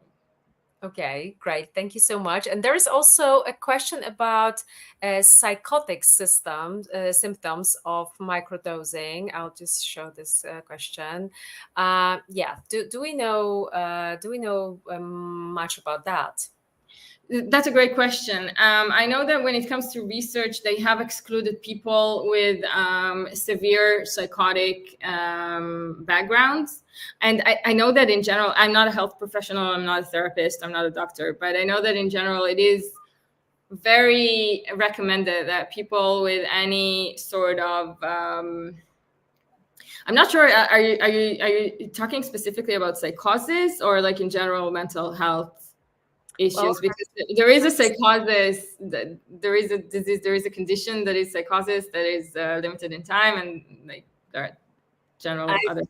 Okay, great. Thank you so much. And there is also a question about psychotic symptoms of microdosing. I'll just show this question. Yeah, do we know much about that? That's a great question. I know that when it comes to research, they have excluded people with severe psychotic backgrounds. And I know that in general, I'm not a health professional, I'm not a therapist, I'm not a doctor, but I know that in general, it is very recommended that people with any sort of I'm not sure. Are you talking specifically about psychosis, or like in general mental health issues? Well, because there is a psychosis, there is a disease, there is a condition that is psychosis that is limited in time, and like there are general other.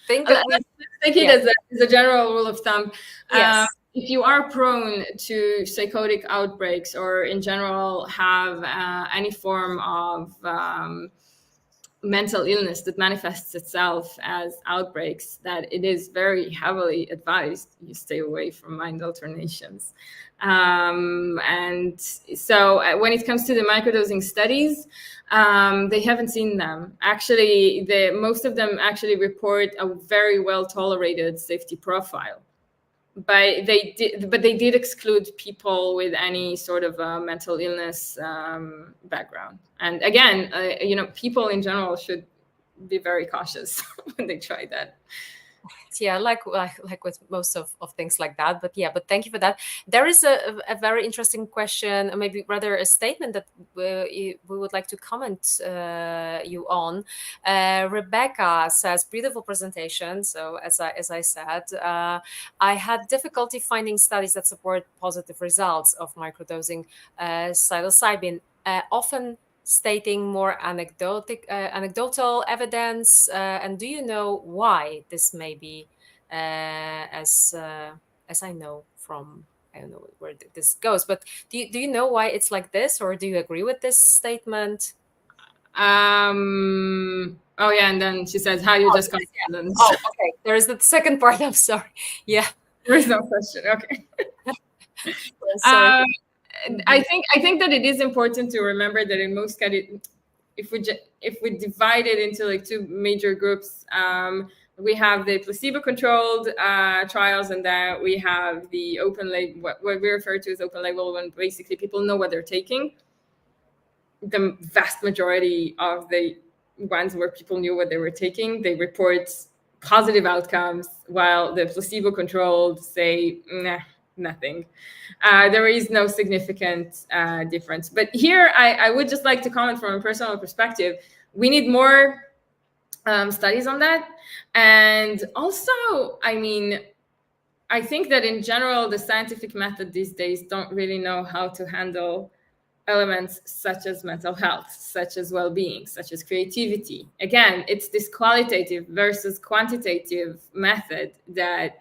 Think that Let's take it as a general rule of thumb. Yes. If you are prone to psychotic outbreaks, or in general have any form of mental illness that manifests itself as outbreaks, that it is very heavily advised you stay away from mind alternations. And so when it comes to the microdosing studies, they haven't seen them. Actually, most of them actually report a very well tolerated safety profile. But they did exclude people with any sort of mental illness background. And again, people in general should be very cautious when they try that. Yeah, like with most of things like that. But thank you for that. There is a very interesting question, or maybe rather a statement, that we would like to comment you on. Rebecca says, beautiful presentation. So as I said, I had difficulty finding studies that support positive results of microdosing psilocybin, often stating more anecdotal evidence. And do you know why this may be? As I know from, I don't know where this goes, but do you know why it's like this, or do you agree with this statement? Oh yeah, and then she says, how you just got evidence. Oh, okay. There is the second part. I'm sorry. Yeah. There is no question. Okay. Sorry. I think that it is important to remember that in most cases, if we divide it into like two major groups, we have the placebo-controlled trials, and then we have the open label, what we refer to as open label, when basically people know what they're taking. The vast majority of the ones where people knew what they were taking, they report positive outcomes, while the placebo-controlled say, nah, nothing. There is no significant difference. But here, I would just like to comment from a personal perspective. We need more studies on that. And also, I mean, I think that in general, the scientific method these days don't really know how to handle elements such as mental health, such as well-being, such as creativity. Again, it's this qualitative versus quantitative method that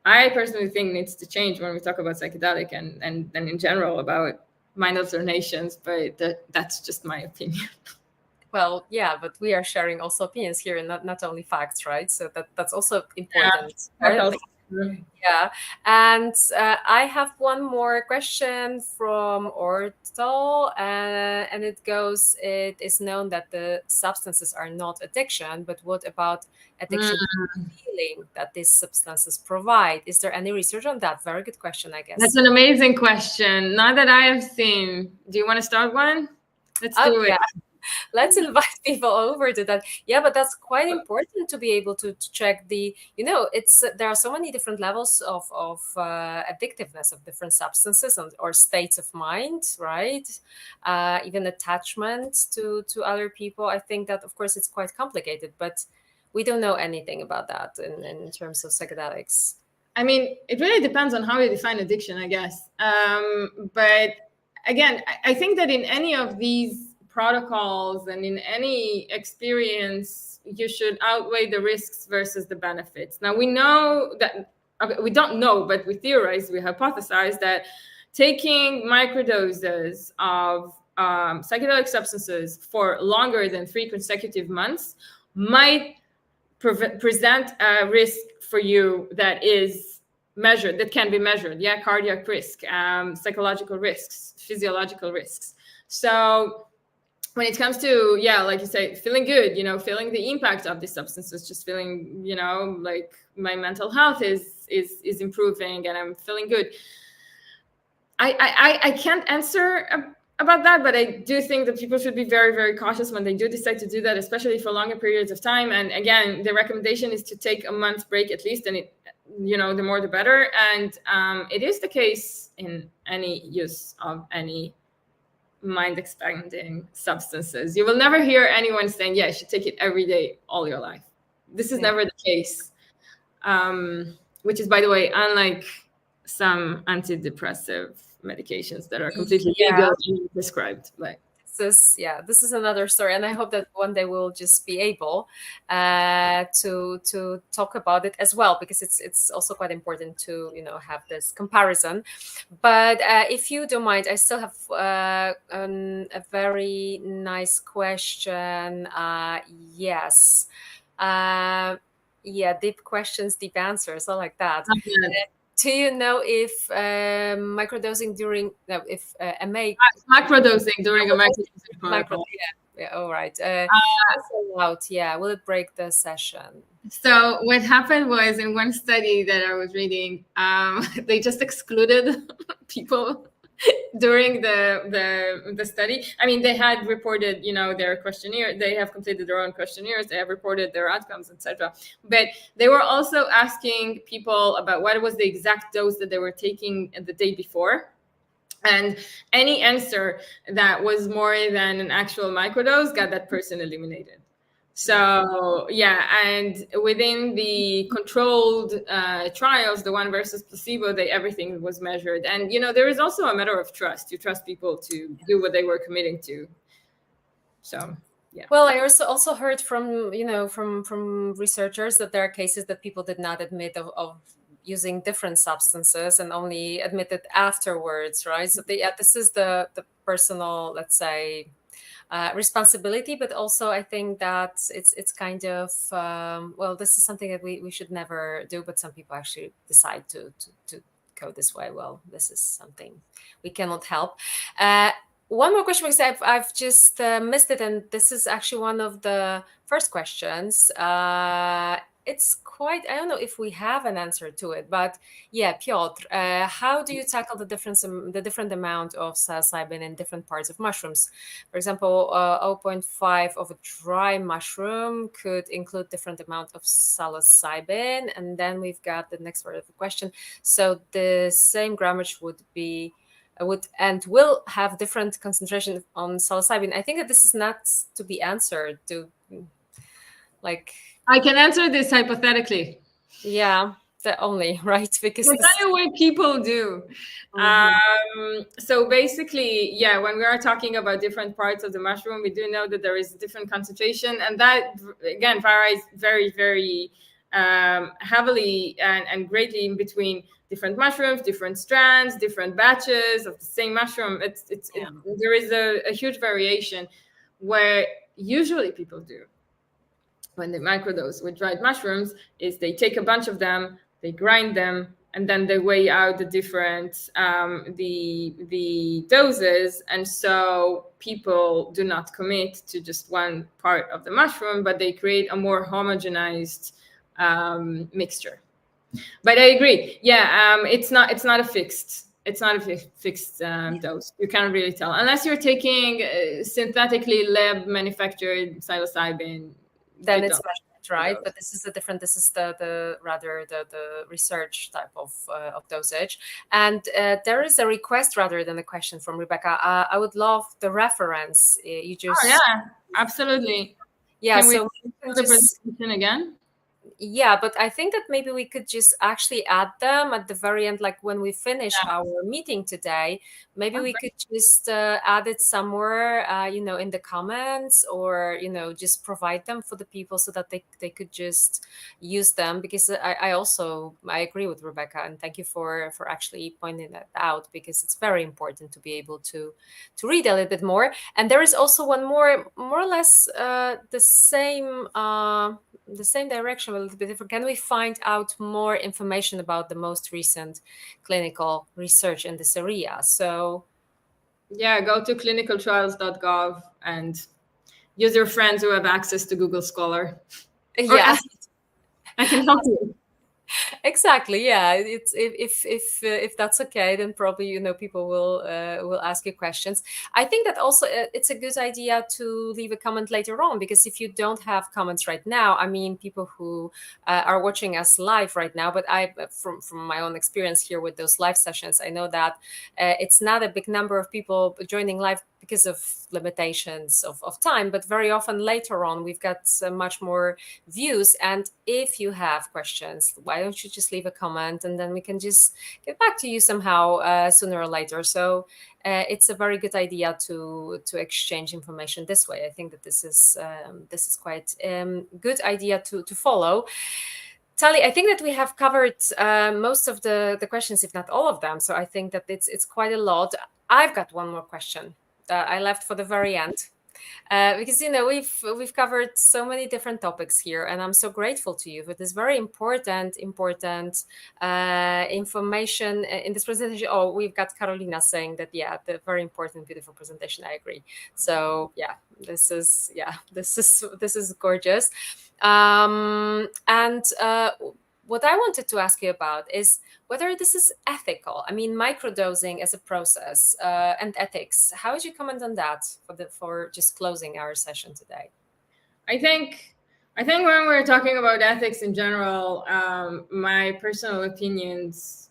I personally think needs to change when we talk about psychedelic and in general about mind alternations, but that's just my opinion. Well, yeah, but we are sharing also opinions here and not only facts, right? So that's also important. That's Right? also Yeah. And I have one more question from Ortal, and it goes, it is known that the substances are not addiction, but what about addiction to the feeling that these substances provide? Is there any research on that? Very good question, I guess. That's an amazing question. Not that I have seen. Do you want to start one? Let's do it. Yeah. Let's invite people over to that. Yeah, but that's quite important to be able to check the, it's there are so many different levels of addictiveness of different substances or states of mind, right? Even attachment to other people. I think that, of course, it's quite complicated, but we don't know anything about that in terms of psychedelics. I mean, it really depends on how you define addiction, I guess. But again, I think that in any of these protocols and in any experience, you should outweigh the risks versus the benefits. Now, we know that, okay, we don't know, but we theorize, we hypothesize that taking microdoses of psychedelic substances for longer than 3 consecutive months might present a risk for you that is measured, that can be measured. Yeah, cardiac risk, psychological risks, physiological risks. So when it comes to, yeah, like you say, feeling good, feeling the impact of these substances, just feeling, like my mental health is improving and I'm feeling good. I can't answer about that, but I do think that people should be very, very cautious when they do decide to do that, especially for longer periods of time. And again, the recommendation is to take a month break at least, and the more the better. And it is the case in any use of any mind expanding substances. You will never hear anyone saying, yeah, you should take it every day all your life. This is never the case, which is, by the way, unlike some antidepressive medications that are completely legal and prescribed. But this is another story, and I hope that one day we'll just be able to talk about it as well, because it's also quite important to have this comparison. But if you don't mind, I still have a very nice question. Yes. Deep questions, deep answers, all like that. Do you know if microdosing during macrodosing during a microdosing protocol? All right. Allowed? Yeah. Will it break the session? So what happened was, in one study that I was reading, they just excluded people during the study. I mean, they had reported, their questionnaire. They have completed their own questionnaires. They have reported their outcomes, etc. But they were also asking people about what was the exact dose that they were taking the day before. And any answer that was more than an actual microdose got that person eliminated. So yeah, and within the controlled trials, the one versus placebo, everything was measured. And there is also a matter of trust. You trust people to do what they were committing to. So yeah. Well, I also heard from from researchers that there are cases that people did not admit of using different substances and only admitted afterwards, right? So this is the personal, let's say, responsibility, but also I think that it's kind of this is something that we should never do, but some people actually decide to go this way. Well, this is something we cannot help. One more question, because I've just missed it, and this is actually one of the first questions. it's quite, I don't know if we have an answer to it, but yeah, Piotr, how do you tackle the difference, the different amount of psilocybin in different parts of mushrooms? For example, zero point 0.5 of a dry mushroom could include different amount of psilocybin. And then we've got the next part of the question. So the same grammage would be would and will have different concentration on psilocybin. I think that this is not to be answered to like, I can answer this hypothetically. yeah, the only, right? Because I'll this. tell you what people do. Mhm. So basically, yeah, when we are talking about different parts of the mushroom, we do know that there is different concentration, and that again varies very, very heavily and greatly in between different mushrooms, different strands, different batches of the same mushroom. Yeah. There is a huge variation. Where usually people do when they microdose with dried mushrooms is they take a bunch of them, they grind them, and then they weigh out the different the doses. And so people do not commit to just one part of the mushroom, but they create a more homogenized mixture. But I agree, yeah, it's not a fixed dose. You can't really tell unless you're taking synthetically lab manufactured psilocybin. Then It it's don't measurement, right? But this is a different. This is the rather the research type of dosage. And there is a request rather than a question from Rebecca. I would love the reference. You Oh just. yeah, absolutely. Yeah. Can we So do you can the just. presentation again? Yeah, but I think that maybe we could just actually add them at the very end, like when we finish Yeah. our meeting today. Maybe Oh, we great. could just add it somewhere, in the comments, or just provide them for the people so that they could just use them. Because I also I agree with Rebecca, and thank you for actually pointing that out, because it's very important to be able to read a little bit more. And there is also one more or less the same direction, but a little bit different. Can we find out more information about the most recent clinical research in this area? So, Yeah, go to clinicaltrials.gov and use your friends who have access to Google Scholar. Or yeah. ask, I can help you. Exactly, yeah. It's if that's okay, then probably people will ask you questions. I think that also it's a good idea to leave a comment later on, because if you don't have comments right now, I mean, people who are watching us live right now, but I from my own experience here with those live sessions, I know that it's not a big number of people joining live because of limitations of time, but very often later on we've got much more views. And if you have questions, why don't you just leave a comment, and then we can just get back to you somehow sooner or later. So it's a very good idea to exchange information this way. I think that this is quite good idea to follow. Tali, I think that we have covered most of the questions, if not all of them. So I think that it's quite a lot. I've got one more question that I left for the very end. Because we've covered so many different topics here, and I'm so grateful to you for this very important information in this presentation. Oh, we've got Carolina saying that, yeah, the very important, beautiful presentation. I agree. So yeah, this is gorgeous. And what I wanted to ask you about is whether this is ethical. I mean, microdosing as a process and ethics. How would you comment on that for just closing our session today? I think when we're talking about ethics in general, my personal opinions,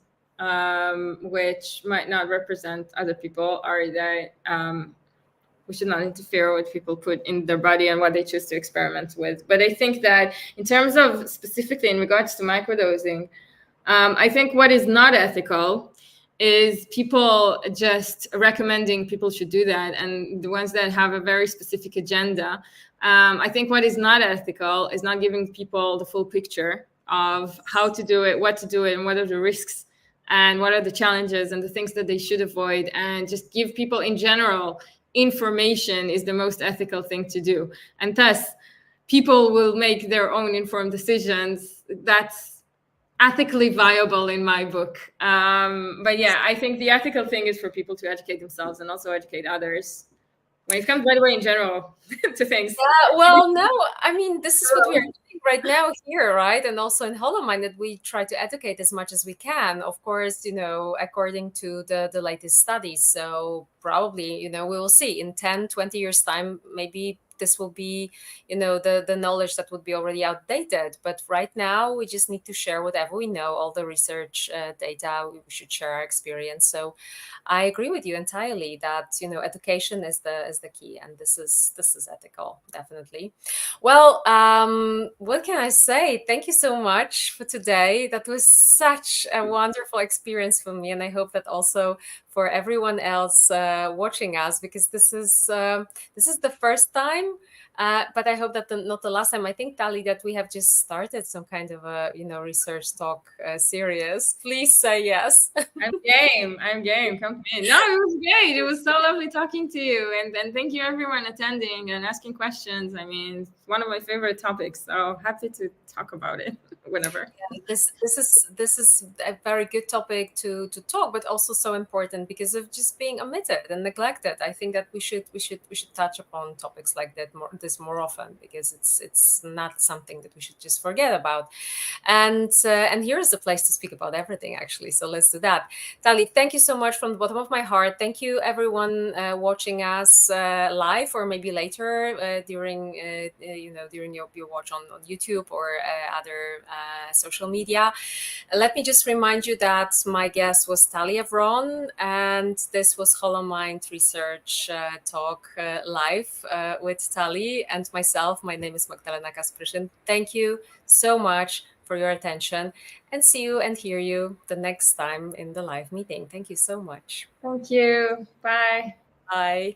which might not represent other people, are that we should not interfere with people put in their body and what they choose to experiment with. But I think that in terms of specifically in regards to microdosing, I think what is not ethical is people just recommending people should do that, and the ones that have a very specific agenda. I think what is not ethical is not giving people the full picture of how to do it, what to do it, and what are the risks and what are the challenges and the things that they should avoid, and just give people in general information is the most ethical thing to do. And thus, people will make their own informed decisions. That's ethically viable in my book. But yeah, I think the ethical thing is for people to educate themselves and also educate others. when it comes, by the way, in general, to things. Well, no, I mean, this is what we are doing right now here, right? And also in HoloMind, that we try to educate as much as we can, of course, according to the latest studies. So probably, we will see in 10, 20 years time, maybe this will be, the knowledge that would be already outdated. But right now, we just need to share whatever we know, all the research data. We should share our experience. So I agree with you entirely that education is the key, and this is ethical, definitely. Well, what can I say? Thank you so much for today. That was such a wonderful experience for me, and I hope that also for everyone else watching us, because this is the first time. But I hope that not the last time. I think, Tali, that we have just started some kind of a research talk series. Please say yes. I'm game. I'm game. Come in. No, it was great. It was so lovely talking to you, and thank you everyone attending and asking questions. I mean, it's one of my favorite topics. So happy to talk about it whenever. This is a very good topic to talk, but also so important because of just being omitted and neglected. I think that we should touch upon topics like that more often, because it's not something that we should just forget about. And here is the place to speak about everything, actually. So let's do that. Tali, thank you so much from the bottom of my heart. Thank you, everyone watching us live, or maybe later during your watch on YouTube or other social media. Let me just remind you that my guest was Tali Evron, and this was HoloMind Research Talk live with Tali and myself. My name is Magdalena Kaspryshin. Thank you so much for your attention, and see you and hear you the next time in the live meeting. Thank you so much. Thank you. Bye. Bye.